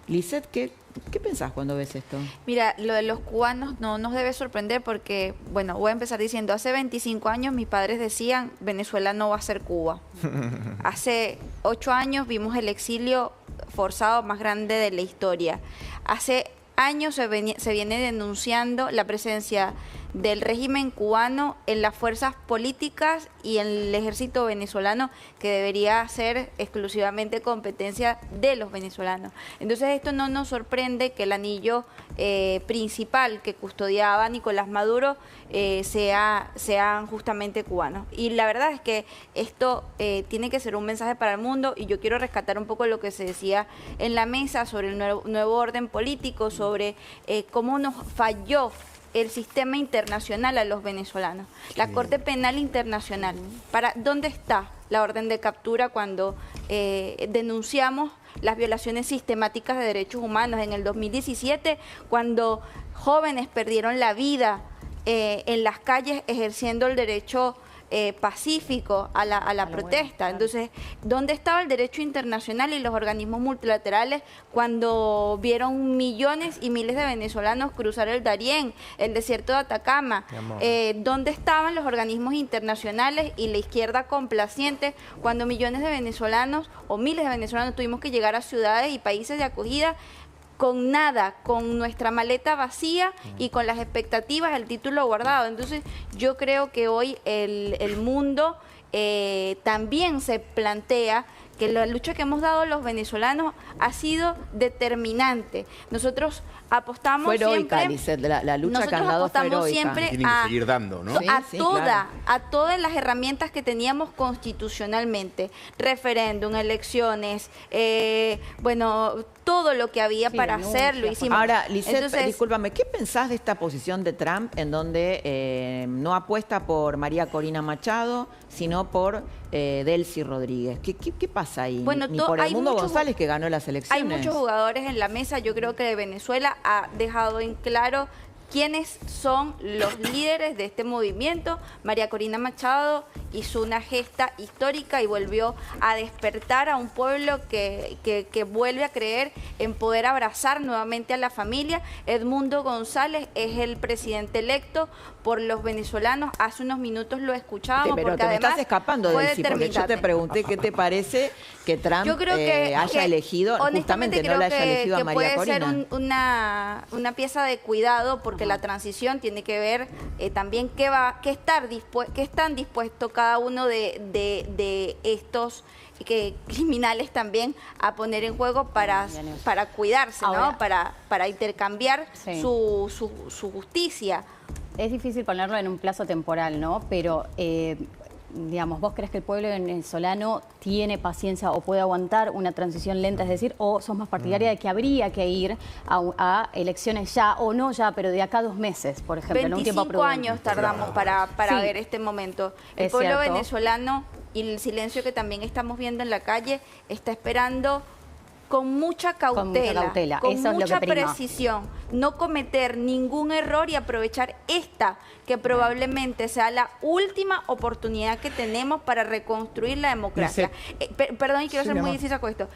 Lisette, ¿qué pensás cuando ves esto? Mira, lo de los cubanos no nos debe sorprender porque, bueno, voy a empezar diciendo, hace 25 años mis padres decían, Venezuela no va a ser Cuba. Hace 8 años vimos el exilio forzado más grande de la historia. Hace años se viene denunciando la presencia del régimen cubano en las fuerzas políticas y en el ejército venezolano, que debería ser exclusivamente competencia de los venezolanos. Entonces esto no nos sorprende que el anillo principal que custodiaba Nicolás Maduro sean justamente cubanos. Y la verdad es que esto tiene que ser un mensaje para el mundo, y yo quiero rescatar un poco lo que se decía en la mesa sobre el nuevo orden político, sobre cómo nos falló el sistema internacional a los venezolanos. La Corte Penal Internacional, ¿dónde está la orden de captura cuando denunciamos las violaciones sistemáticas de derechos humanos en el 2017, cuando jóvenes perdieron la vida en las calles ejerciendo el derecho pacífico a la protesta? Entonces, ¿dónde estaba el derecho internacional y los organismos multilaterales cuando vieron millones y miles de venezolanos cruzar el Darién, el desierto de Atacama? ¿Dónde estaban los organismos internacionales y la izquierda complaciente cuando millones de venezolanos o miles de venezolanos tuvimos que llegar a ciudades y países de acogida con nada, con nuestra maleta vacía y con las expectativas, el título guardado? Entonces yo creo que hoy el mundo también se plantea que la lucha que hemos dado los venezolanos ha sido determinante. Nosotros apostamos Fue heroica, siempre... Lisette, la lucha que nosotros han dado fue apostamos heroica. siempre Tienen que seguir dando, ¿no? a todas las herramientas que teníamos constitucionalmente, referéndum, elecciones, bueno, todo lo que había para hacerlo, hicimos. Ahora, Lisette, Entonces, discúlpame, ¿qué pensás de esta posición de Trump en donde no apuesta por María Corina Machado, sino por Delcy Rodríguez? ¿Qué pasa ahí? Bueno, Ni por el hay Mundo muchos- González, que ganó las elecciones. hay muchos jugadores en la mesa. Yo creo que Venezuela ha dejado en claro quiénes son los líderes de este movimiento. María Corina Machado hizo una gesta histórica y volvió a despertar a un pueblo que vuelve a creer en poder abrazar nuevamente a la familia. Edmundo González es el presidente electo por los venezolanos. Hace unos minutos lo escuchábamos, Pero porque te me además estás escapando, fue Delcy, porque yo te determinante. pregunté qué te parece que Trump Yo creo que haya elegido, honestamente justamente no creo la haya elegido a María puede Corina. ser una pieza de cuidado, porque la transición tiene que ver también qué están dispuestos cada uno de estos criminales también a poner en juego para cuidarse, Ahora, ¿no? Para intercambiar Sí. su justicia. Es difícil ponerlo en un plazo temporal, ¿no? Pero, digamos, ¿vos crees que el pueblo venezolano tiene paciencia o puede aguantar una transición lenta? Es decir, ¿o sos más partidaria de que habría que ir a elecciones ya, o no ya, pero de acá a 2 meses, por ejemplo, en un tiempo 25 prudente? años tardamos para Sí. ver este momento. El Es pueblo cierto. venezolano, y el silencio que también estamos viendo en la calle, está esperando con mucha cautela, con Eso es lo mucha que prima. precisión, no cometer ningún error y aprovechar esta, que probablemente sea la última oportunidad que tenemos para reconstruir la democracia. Perdón, y quiero Sí, ser mi muy amor. incisa con esto.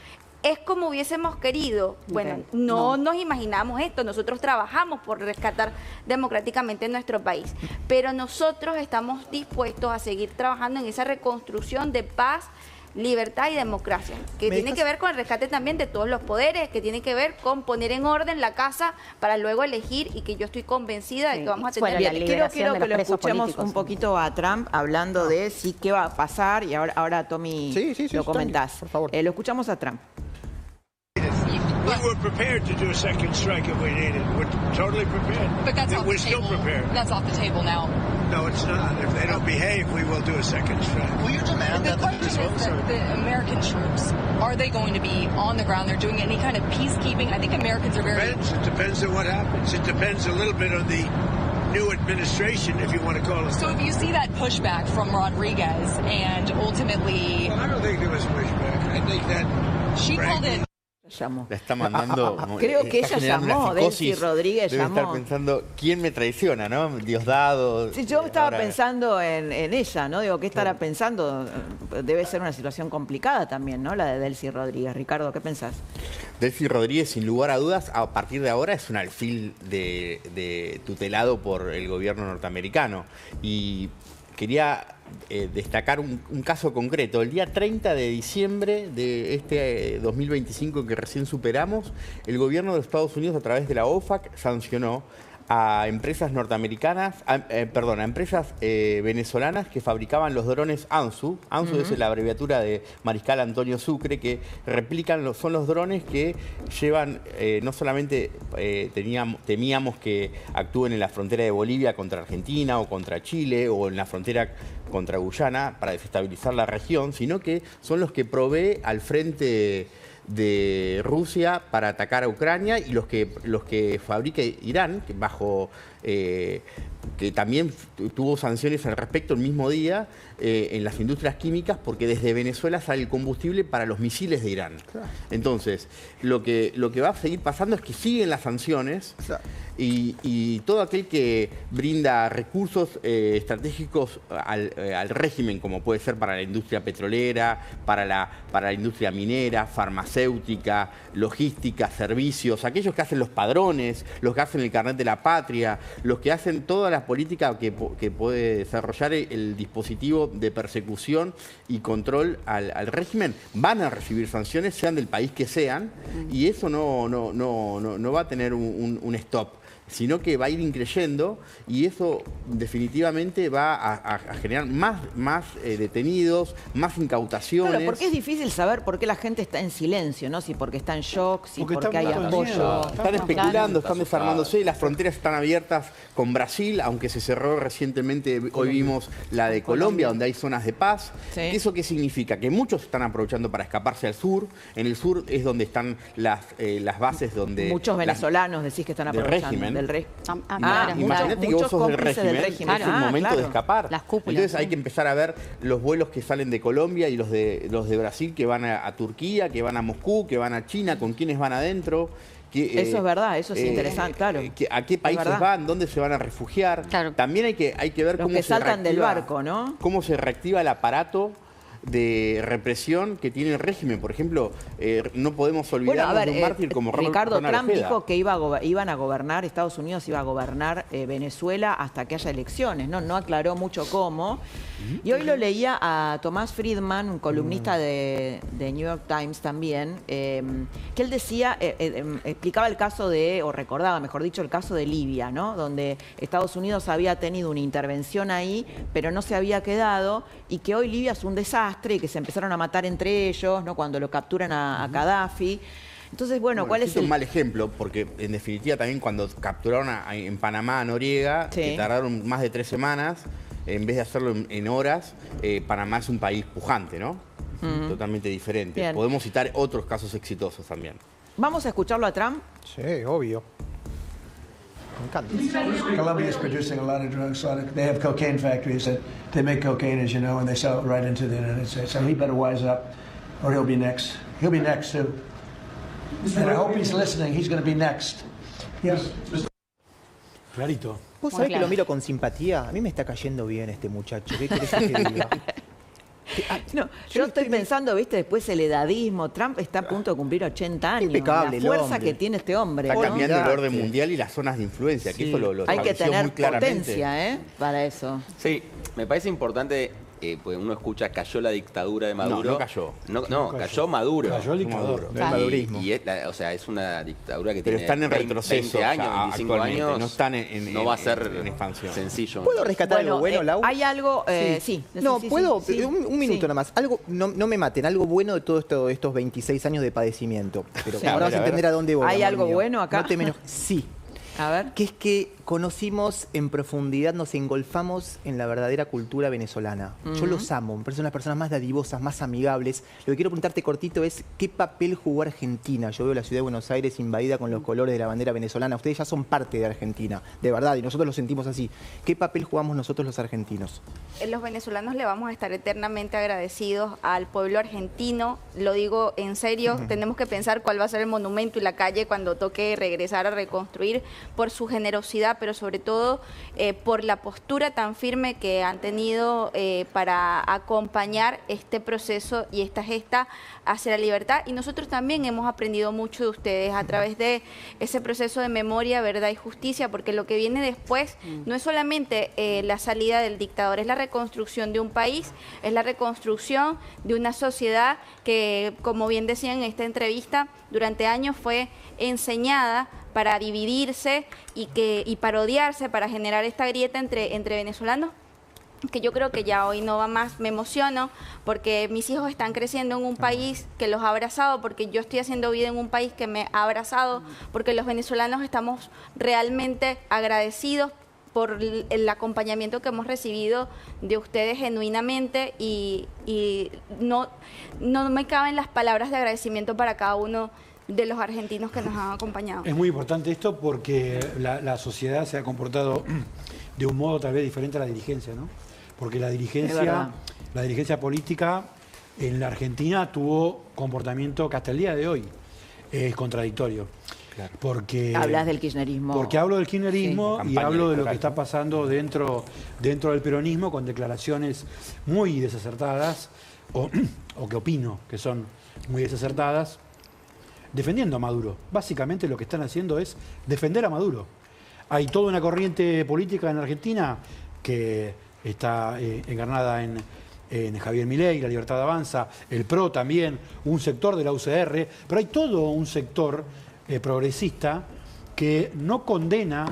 ¿es como hubiésemos querido? Bueno, Ok. no nos imaginamos esto. Nosotros trabajamos por rescatar democráticamente nuestro país. Pero nosotros estamos dispuestos a seguir trabajando en esa reconstrucción de paz, libertad y democracia, que tiene que ver con el rescate también de todos los poderes, que tiene que ver con poner en orden la casa para luego elegir, y que yo estoy convencida de que vamos a tener... Bueno, la Quiero liberación de que los lo presos escuchemos políticos. un poquito a Trump hablando de sí qué va a pasar, y ahora Tommy lo comentás. por favor. Lo escuchamos a Trump. We were prepared to do a second strike if we needed. We're totally prepared. But that's off We're the still table. prepared. That's off the table now. No, it's not. If they don't behave, we will do a second strike. Will you demand the question is that the American troops, are they going to be on the ground? They're doing any kind of peacekeeping? I think Americans are very... It depends on what happens. It depends a little bit on the new administration, if you want to call it So that. if you see that pushback from Rodriguez and ultimately... Well, I don't think there was pushback. I think that... She called it... Llamó. La está mandando. Creo que está ella generando llamó, una psicosis. Delcy Rodríguez Debe llamó. estar pensando, ¿quién me traiciona, no? Diosdado. Sí, yo estaba Ahora- pensando en ella, ¿no? Digo, ¿qué estará pensando? Debe ser una situación complicada también, ¿no? La de Delcy Rodríguez. Ricardo, ¿qué pensás? Delcy Rodríguez, sin lugar a dudas, a partir de ahora es un alfil de tutelado por el gobierno norteamericano. Y quería destacar un caso concreto. El día 30 de diciembre de este 2025 que recién superamos, el gobierno de Estados Unidos, a través de la OFAC, sancionó a empresas norteamericanas, a empresas venezolanas que fabricaban los drones ANSU. ANSU es la abreviatura de Mariscal Antonio Sucre, que replican, son los drones que llevan, no solamente temíamos que actúen en la frontera de Bolivia contra Argentina o contra Chile o en la frontera contra Guyana para desestabilizar la región, sino que son los que provee al frente de Rusia para atacar a Ucrania, y los que fabrica Irán, que que también tuvo sanciones al respecto el mismo día en las industrias químicas, porque desde Venezuela sale el combustible para los misiles de Irán. Entonces, lo que va a seguir pasando es que siguen las sanciones, y todo aquel que brinda recursos estratégicos al régimen, como puede ser para la industria petrolera, para la industria minera, farmacéutica, logística, servicios, aquellos que hacen los padrones, los que hacen el carnet de la patria, los que hacen toda la política que puede desarrollar el dispositivo de persecución y control al régimen, van a recibir sanciones, sean del país que sean, y eso no va a tener un stop, sino que va a ir increyendo, y eso definitivamente va a generar más detenidos, más incautaciones. Claro, porque es difícil saber por qué la gente está en silencio, ¿no? Si porque está en shock, si porque hay muerto de apoyo. miedo. Están especulando, están desarmándose, las fronteras están abiertas con Brasil, aunque se cerró recientemente, hoy vimos la de Colombia, donde hay zonas de paz. Sí. ¿Eso qué significa? Que muchos están aprovechando para escaparse al sur. En el sur es donde están las bases donde... Muchos venezolanos decís que están del aprovechando régimen. del Imagínate que vos sos del régimen, es el momento de escapar. Las cúpulas, Entonces ¿sí? hay que empezar a ver los vuelos que salen de Colombia y los de Brasil, que van a Turquía, que van a Moscú, que van a China, con quiénes van adentro. Eso es verdad, eso es interesante, claro. ¿A qué países verdad. van? ¿Dónde se van a refugiar? También hay que ver Los cómo que se saltan del reactiva- barco, ¿no? Cómo se reactiva el aparato de represión que tiene el régimen. Por ejemplo, no podemos olvidarnos de un mártir como Ricardo, Ronald Trump Ojeda. dijo que iban a gobernar, Estados Unidos iba a gobernar Venezuela hasta que haya elecciones, ¿no? No aclaró mucho cómo. Y hoy lo leía a Tomás Friedman, un columnista de New York Times también, que él decía, explicaba el caso o recordaba, mejor dicho, el caso de Libia, ¿no? Donde Estados Unidos había tenido una intervención ahí, pero no se había quedado, y que hoy Libia es un desastre, y que se empezaron a matar entre ellos, ¿no? Cuando lo capturan a Gaddafi. Entonces, bueno, ¿cuál es un mal ejemplo? Porque en definitiva también cuando capturaron en Panamá a Noriega, Sí. que tardaron más de 3 semanas, en vez de hacerlo en horas, Panamá es un país pujante, ¿no? Totalmente diferente. Bien. Podemos citar otros casos exitosos también. Vamos a escucharlo a Trump. Sí, obvio. Me encanta. Colombia is producing a lot of drugs. They have cocaine factories that they make cocaine, as you know, and they sell it right into the United States. So he better wise up, or he'll be next. He'll be next too. And I hope he's listening. He's going to be next. Yes. Clarito. ¿Vos sabés que lo miro con simpatía? A mí me está cayendo bien este muchacho. ¿Qué querés que te diga? No, yo estoy pensando, viste, después el edadismo. Trump está a punto de cumplir 80 años. Impecable, la fuerza que tiene este hombre. Está ¿no? cambiando el orden mundial y las zonas de influencia, que eso lo Hay que estableció tener muy claramente. potencia, para eso. Sí, me parece importante, pues uno escucha, cayó la dictadura de Maduro. No cayó. No, cayó Maduro. Cayó el dictador. El madurismo. Y o sea, es una dictadura que Pero tiene están en 20 retroceso años, ya 25 actualmente, años. no están no va a ser en expansión. sencillo. ¿Puedo rescatar algo bueno, Lau? Hay algo, sí. No, sí, puedo, sí, un minuto sí. nada más. Algo, no me maten, algo bueno de todos estos 26 años de padecimiento. Pero Sí. ahora vas a entender a dónde voy. ¿Hay amor algo mío. bueno acá? No te menos. Sí. A ver. Que es que conocimos en profundidad, nos engolfamos en la verdadera cultura venezolana. Yo los amo, me parecen las personas más dadivosas, más amigables. Lo que quiero preguntarte cortito es, ¿qué papel jugó Argentina? Yo veo la ciudad de Buenos Aires invadida con los colores de la bandera venezolana. Ustedes ya son parte de Argentina, de verdad, y nosotros lo sentimos así. ¿Qué papel jugamos nosotros los argentinos? Los venezolanos le vamos a estar eternamente agradecidos al pueblo argentino. Lo digo en serio, tenemos que pensar cuál va a ser el monumento y la calle cuando toque regresar a reconstruir, por su generosidad, pero sobre todo por la postura tan firme que han tenido para acompañar este proceso y esta gesta hacia la libertad. Y nosotros también hemos aprendido mucho de ustedes a través de ese proceso de memoria, verdad y justicia, porque lo que viene después no es solamente la salida del dictador, es la reconstrucción de un país, es la reconstrucción de una sociedad que, como bien decía en esta entrevista, durante años fue enseñada para dividirse y para odiarse, para generar esta grieta entre venezolanos, que yo creo que ya hoy no va más. Me emociono porque mis hijos están creciendo en un país que los ha abrazado, porque yo estoy haciendo vida en un país que me ha abrazado, porque los venezolanos estamos realmente agradecidos por el acompañamiento que hemos recibido de ustedes genuinamente y no me caben las palabras de agradecimiento para cada uno de los argentinos que nos han acompañado. Es muy importante esto porque la sociedad se ha comportado de un modo tal vez diferente a la dirigencia, ¿no? Porque la dirigencia política en la Argentina tuvo comportamiento que hasta el día de hoy es contradictorio. Claro. Porque hablas del kirchnerismo. Porque hablo del kirchnerismo sí. Y hablo de lo que está pasando dentro del peronismo con declaraciones muy desacertadas o que opino que son muy desacertadas, defendiendo a Maduro. Básicamente lo que están haciendo es defender a Maduro. Hay toda una corriente política en Argentina que está encarnada en Javier Milei, La Libertad Avanza, el PRO también, un sector de la UCR, pero hay todo un sector progresista que no condena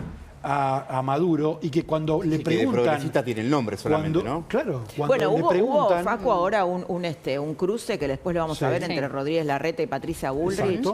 a Maduro y que cuando le preguntan... Que de progresista tiene el nombre solamente, ¿no? Claro, cuando Bueno, le preguntan... hubo, Facu, ahora un cruce que después lo vamos a ver entre Rodríguez Larreta y Patricia Bullrich.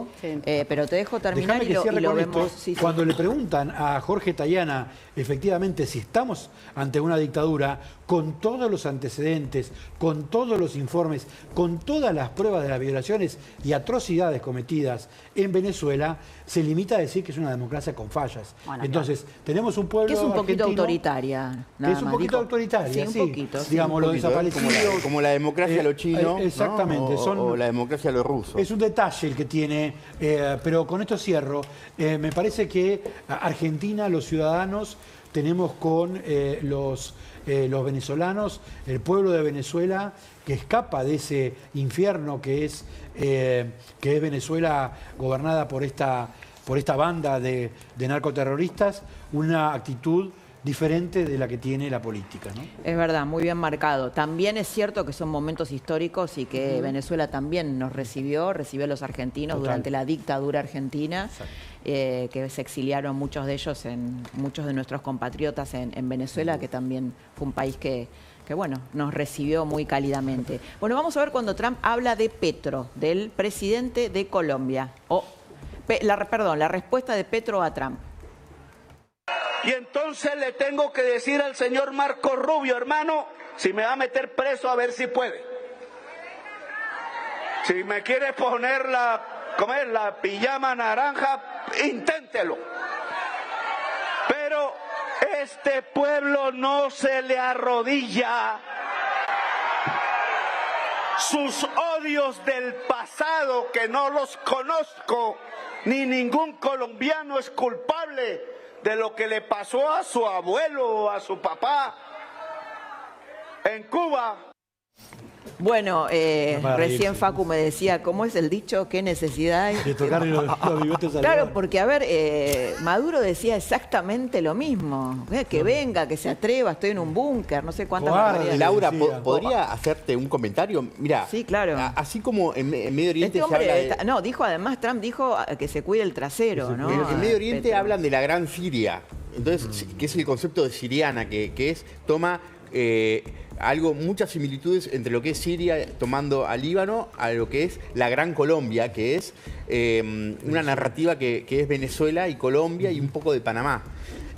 Pero te dejo terminar Déjame que cierre lo con vemos. esto. Cuando le preguntan a Jorge Tayana, efectivamente, si estamos ante una dictadura, con todos los antecedentes, con todos los informes, con todas las pruebas de las violaciones y atrocidades cometidas en Venezuela, se limita a decir que es una democracia con fallas. Bueno, entonces, tenemos un pueblo que es un poquito argentino autoritaria. que es un poquito autoritaria, sí. Un poquito, sí. Digamos, los desaparecidos. Como la democracia a lo chino, exactamente, ¿no? o la democracia a lo ruso. Es un detalle el que tiene, pero con esto cierro. Me parece que Argentina, los ciudadanos, tenemos con los venezolanos, el pueblo de Venezuela, que escapa de ese infierno que es Venezuela gobernada por esta banda de narcoterroristas, una actitud diferente de la que tiene la política, ¿no? Es verdad, muy bien marcado. También es cierto que son momentos históricos y que Venezuela también nos recibió a los argentinos durante la dictadura argentina, que se exiliaron muchos de ellos, muchos de nuestros compatriotas en Venezuela, que también fue un país que bueno, nos recibió muy cálidamente. Bueno, vamos a ver cuando Trump habla de Petro, del presidente de Colombia. La respuesta de Petro a Trump. Y entonces le tengo que decir al señor Marco Rubio, hermano, si me va a meter preso, a ver si puede. Si me quiere poner la pijama naranja, inténtelo. Pero este pueblo no se le arrodilla. Sus odios del pasado, que no los conozco, ni ningún colombiano es culpable de lo que le pasó a su abuelo o a su papá en Cuba. Bueno, para recién reírse. Facu me decía, ¿cómo es el dicho? ¿Qué necesidad hay? De tocarle los bigotes al Claro, león. porque, a ver, Maduro decía exactamente lo mismo. Que venga, que se atreva, estoy en un búnker, no sé cuántas barbaridades. Laura, ¿podría hacerte un comentario? Mira, sí, claro. Así como en Medio Oriente Este se habla hombre, de... no, dijo además, Trump dijo que se cuide el trasero, ¿no? En Medio Oriente Petro. hablan de la Gran Siria, entonces, que es el concepto de siriana, que es, toma muchas similitudes entre lo que es Siria tomando a Líbano a lo que es la Gran Colombia, que es una narrativa que es Venezuela y Colombia y un poco de Panamá.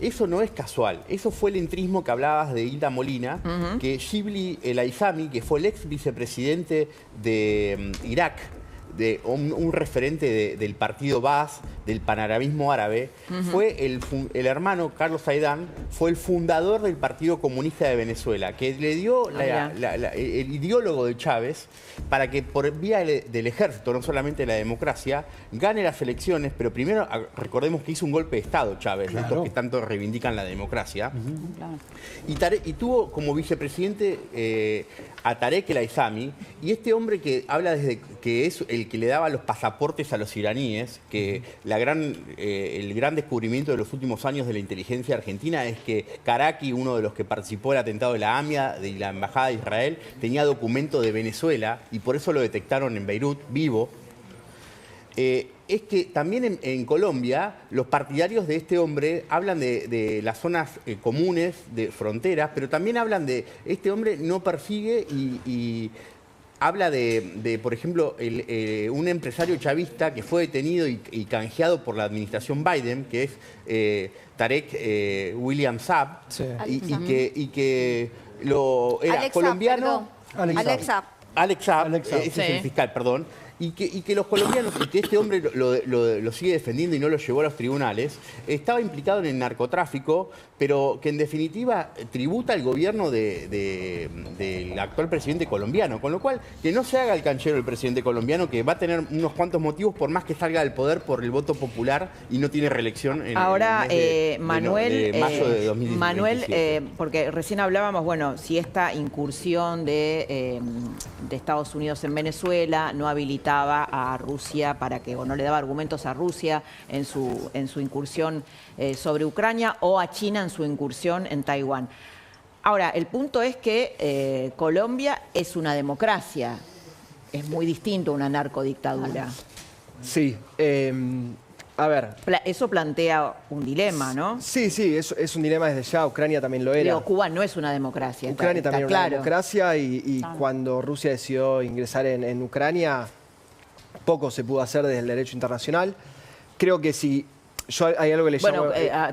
Eso no es casual, eso fue el entrismo que hablabas de Hilda Molina, que Shibli El Aizami, que fue el ex vicepresidente de Irak, de un referente del partido Baas, del panarabismo árabe, fue el hermano Carlos Saidán, fue el fundador del Partido Comunista de Venezuela, que le dio el ideólogo de Chávez para que por vía del ejército, no solamente de la democracia, gane las elecciones, pero primero recordemos que hizo un golpe de Estado Chávez, estos que tanto reivindican la democracia, y tuvo como vicepresidente a Tarek El Aizami, y este hombre que habla desde que es el que le daba los pasaportes a los iraníes, que el gran descubrimiento de los últimos años de la inteligencia argentina es que Karaki, uno de los que participó del atentado de la AMIA, de la Embajada de Israel, tenía documento de Venezuela y por eso lo detectaron en Beirut vivo. Es que también en Colombia los partidarios de este hombre hablan de las zonas comunes, de fronteras, pero también hablan de este hombre no persigue y habla por ejemplo, un empresario chavista que fue detenido y canjeado por la administración Biden, que es Tarek William Saab, y que era Alex colombiano. Saab, Alex Saab, ese Sí. es el fiscal, perdón. Y que los colombianos, y que este hombre lo sigue defendiendo y no lo llevó a los tribunales, estaba implicado en el narcotráfico, pero que en definitiva tributa al gobierno del actual presidente colombiano. Con lo cual, que no se haga el canchero el presidente colombiano, que va a tener unos cuantos motivos por más que salga del poder por el voto popular y no tiene reelección en Ahora, el mes Manuel, de mayo de 2017. Manuel, porque recién hablábamos, bueno, si esta incursión de Estados Unidos en Venezuela no habilitaba a Rusia para que, o no le daba argumentos a Rusia en su incursión sobre Ucrania, o a China en su incursión en Taiwán. Ahora, el punto es que Colombia es una democracia, es muy distinto a una narcodictadura. Sí, a ver. Eso plantea un dilema, ¿no? Sí, es un dilema desde ya. Ucrania también lo era. Digo, Cuba no es una democracia. Ucrania está también era una democracia y Claro. cuando Rusia decidió ingresar en Ucrania, poco se pudo hacer desde el derecho internacional. Creo que si hay algo que le llamo...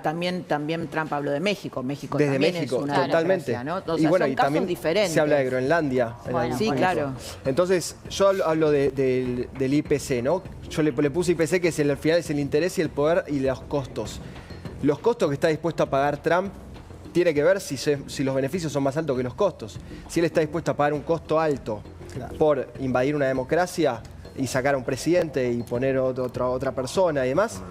También Trump habló de México. México desde también México, es una totalmente. democracia, ¿no? O y sea, bueno, son y casos también diferentes. se habla de Groenlandia. Sí, claro. Entonces, yo hablo del IPC, ¿no? Yo le puse IPC, que al final es el interés y el poder y los costos. Los costos que está dispuesto a pagar Trump tiene que ver si los beneficios son más altos que los costos. Si él está dispuesto a pagar un costo alto por invadir una democracia y sacar a un presidente y poner otra persona y demás,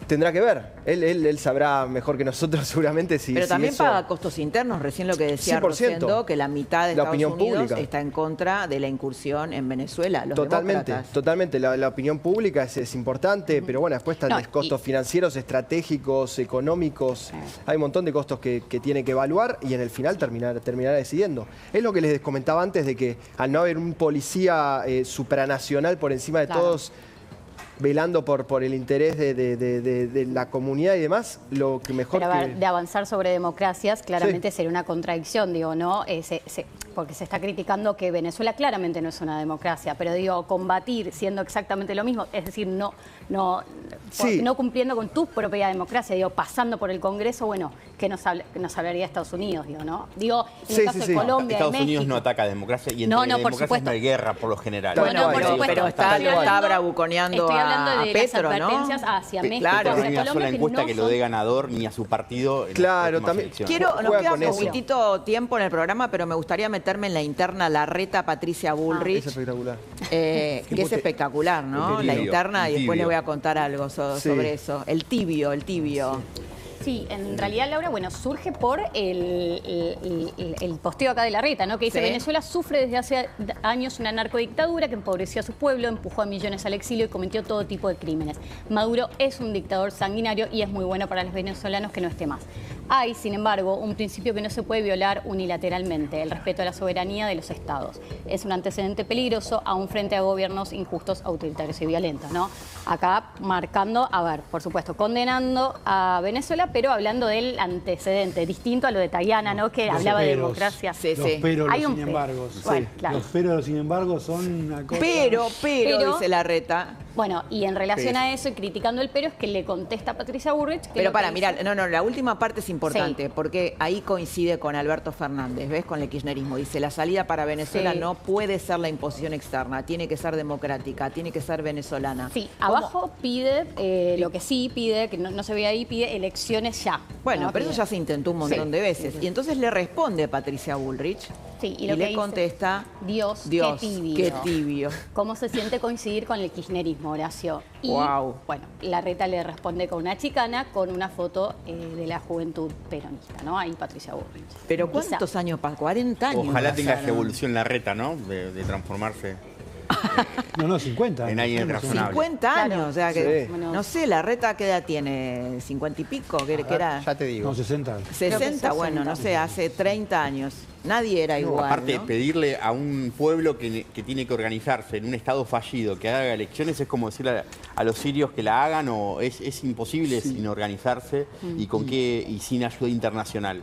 tendrá que ver. Él sabrá mejor que nosotros seguramente si Pero también eso... paga costos internos. Recién lo que decía 100%. Rosendo, que la mitad de La Estados opinión Unidos pública. está en contra de la incursión en Venezuela. Los demócratas. Totalmente. La opinión pública es importante, pero bueno, después están los costos financieros, estratégicos, económicos. Hay un montón de costos que tiene que evaluar y en el final terminará decidiendo. Es lo que les comentaba antes de que al no haber un policía supranacional por encima de todos, velando por el interés de la comunidad y demás, lo que mejor Pero, que... de avanzar sobre democracias, claramente sería una contradicción, digo, ¿no? Porque se está criticando que Venezuela claramente no es una democracia, pero digo, combatir siendo exactamente lo mismo, es decir, no cumpliendo con tu propia democracia, digo, pasando por el Congreso, bueno, que nos hablaría Estados Unidos, digo, ¿no? Digo, en el caso de Colombia, Estados de Unidos México. no ataca democracia y entre No, por democracias supuesto. no hay guerra por lo general. Bueno, pero está bravuconeando Estoy hablando a de Petro, las ¿no? advertencias hacia México, Claro. No hay hacia una sola Colombia, encuesta que lo son- dé ganador ni a su partido en Claro, las próximas también elecciones. Nos Juega queda con un eso. poquitito tiempo en el programa, pero me gustaría meterme en la interna Larreta Patricia Bullrich, Es espectacular. que es espectacular, ¿no? el La tibio, interna, y el después tibio. les voy a contar algo sobre eso. El tibio. Sí, en realidad, Laura, bueno, surge por el posteo acá de Larreta, ¿no? Que dice, Sí. Venezuela sufre desde hace años una narcodictadura que empobreció a su pueblo, empujó a millones al exilio y cometió todo tipo de crímenes. Maduro es un dictador sanguinario y es muy bueno para los venezolanos que no esté más. Hay, sin embargo, un principio que no se puede violar unilateralmente, el respeto a la soberanía de los estados. Es un antecedente peligroso aún frente a gobiernos injustos, autoritarios y violentos, ¿no? Acá marcando, a ver, por supuesto, condenando a Venezuela, pero hablando del antecedente, distinto a lo de Tayana, ¿no? Que hablaba de democracia. Los peros, Hay los un sin pero. embargos. Bueno, claro. Los peros, sin embargo, son una cosa... Pero, dice Larreta. Bueno, y en relación a eso, y criticando el pero, es que le contesta a Patricia Bullrich que Pero lo para, que mirar, hizo- no, la última parte es importante, porque ahí coincide con Alberto Fernández, ¿ves? Con el kirchnerismo. Dice, la salida para Venezuela Sí. no puede ser la imposición externa, tiene que ser democrática, tiene que ser venezolana. Sí, abajo pide, lo que sí pide, que no se ve ahí, pide elecciones ya. Bueno, ¿no? pero eso Pide. ya se intentó un montón Sí. de veces. Y entonces le responde Patricia Bullrich Sí, y lo que le dice, contesta, Dios, Dios, qué tibio. qué tibio. ¿Cómo se siente coincidir con el kirchnerismo, Horacio? Y, Guau. bueno, Larreta le responde con una chicana, con una foto de la juventud peronista, ¿no? Ahí Patricia Bullrich. Pero Quizá. ¿cuántos años? 40 años. Ojalá tenga esa pasaron. evolución la reta, ¿no? De transformarse No, 50. en alguien razonable. 50 años, o sea que, Sí. no sé, Larreta ¿qué edad tiene? ¿50 y pico? ¿Qué era? Ya te digo. No, 60. 60, bueno, no sé, hace 30 años. Nadie era igual, Aparte, ¿no? pedirle a un pueblo que tiene que organizarse en un estado fallido que haga elecciones es como decirle a los sirios que la hagan, o es imposible sin organizarse y sin ayuda internacional.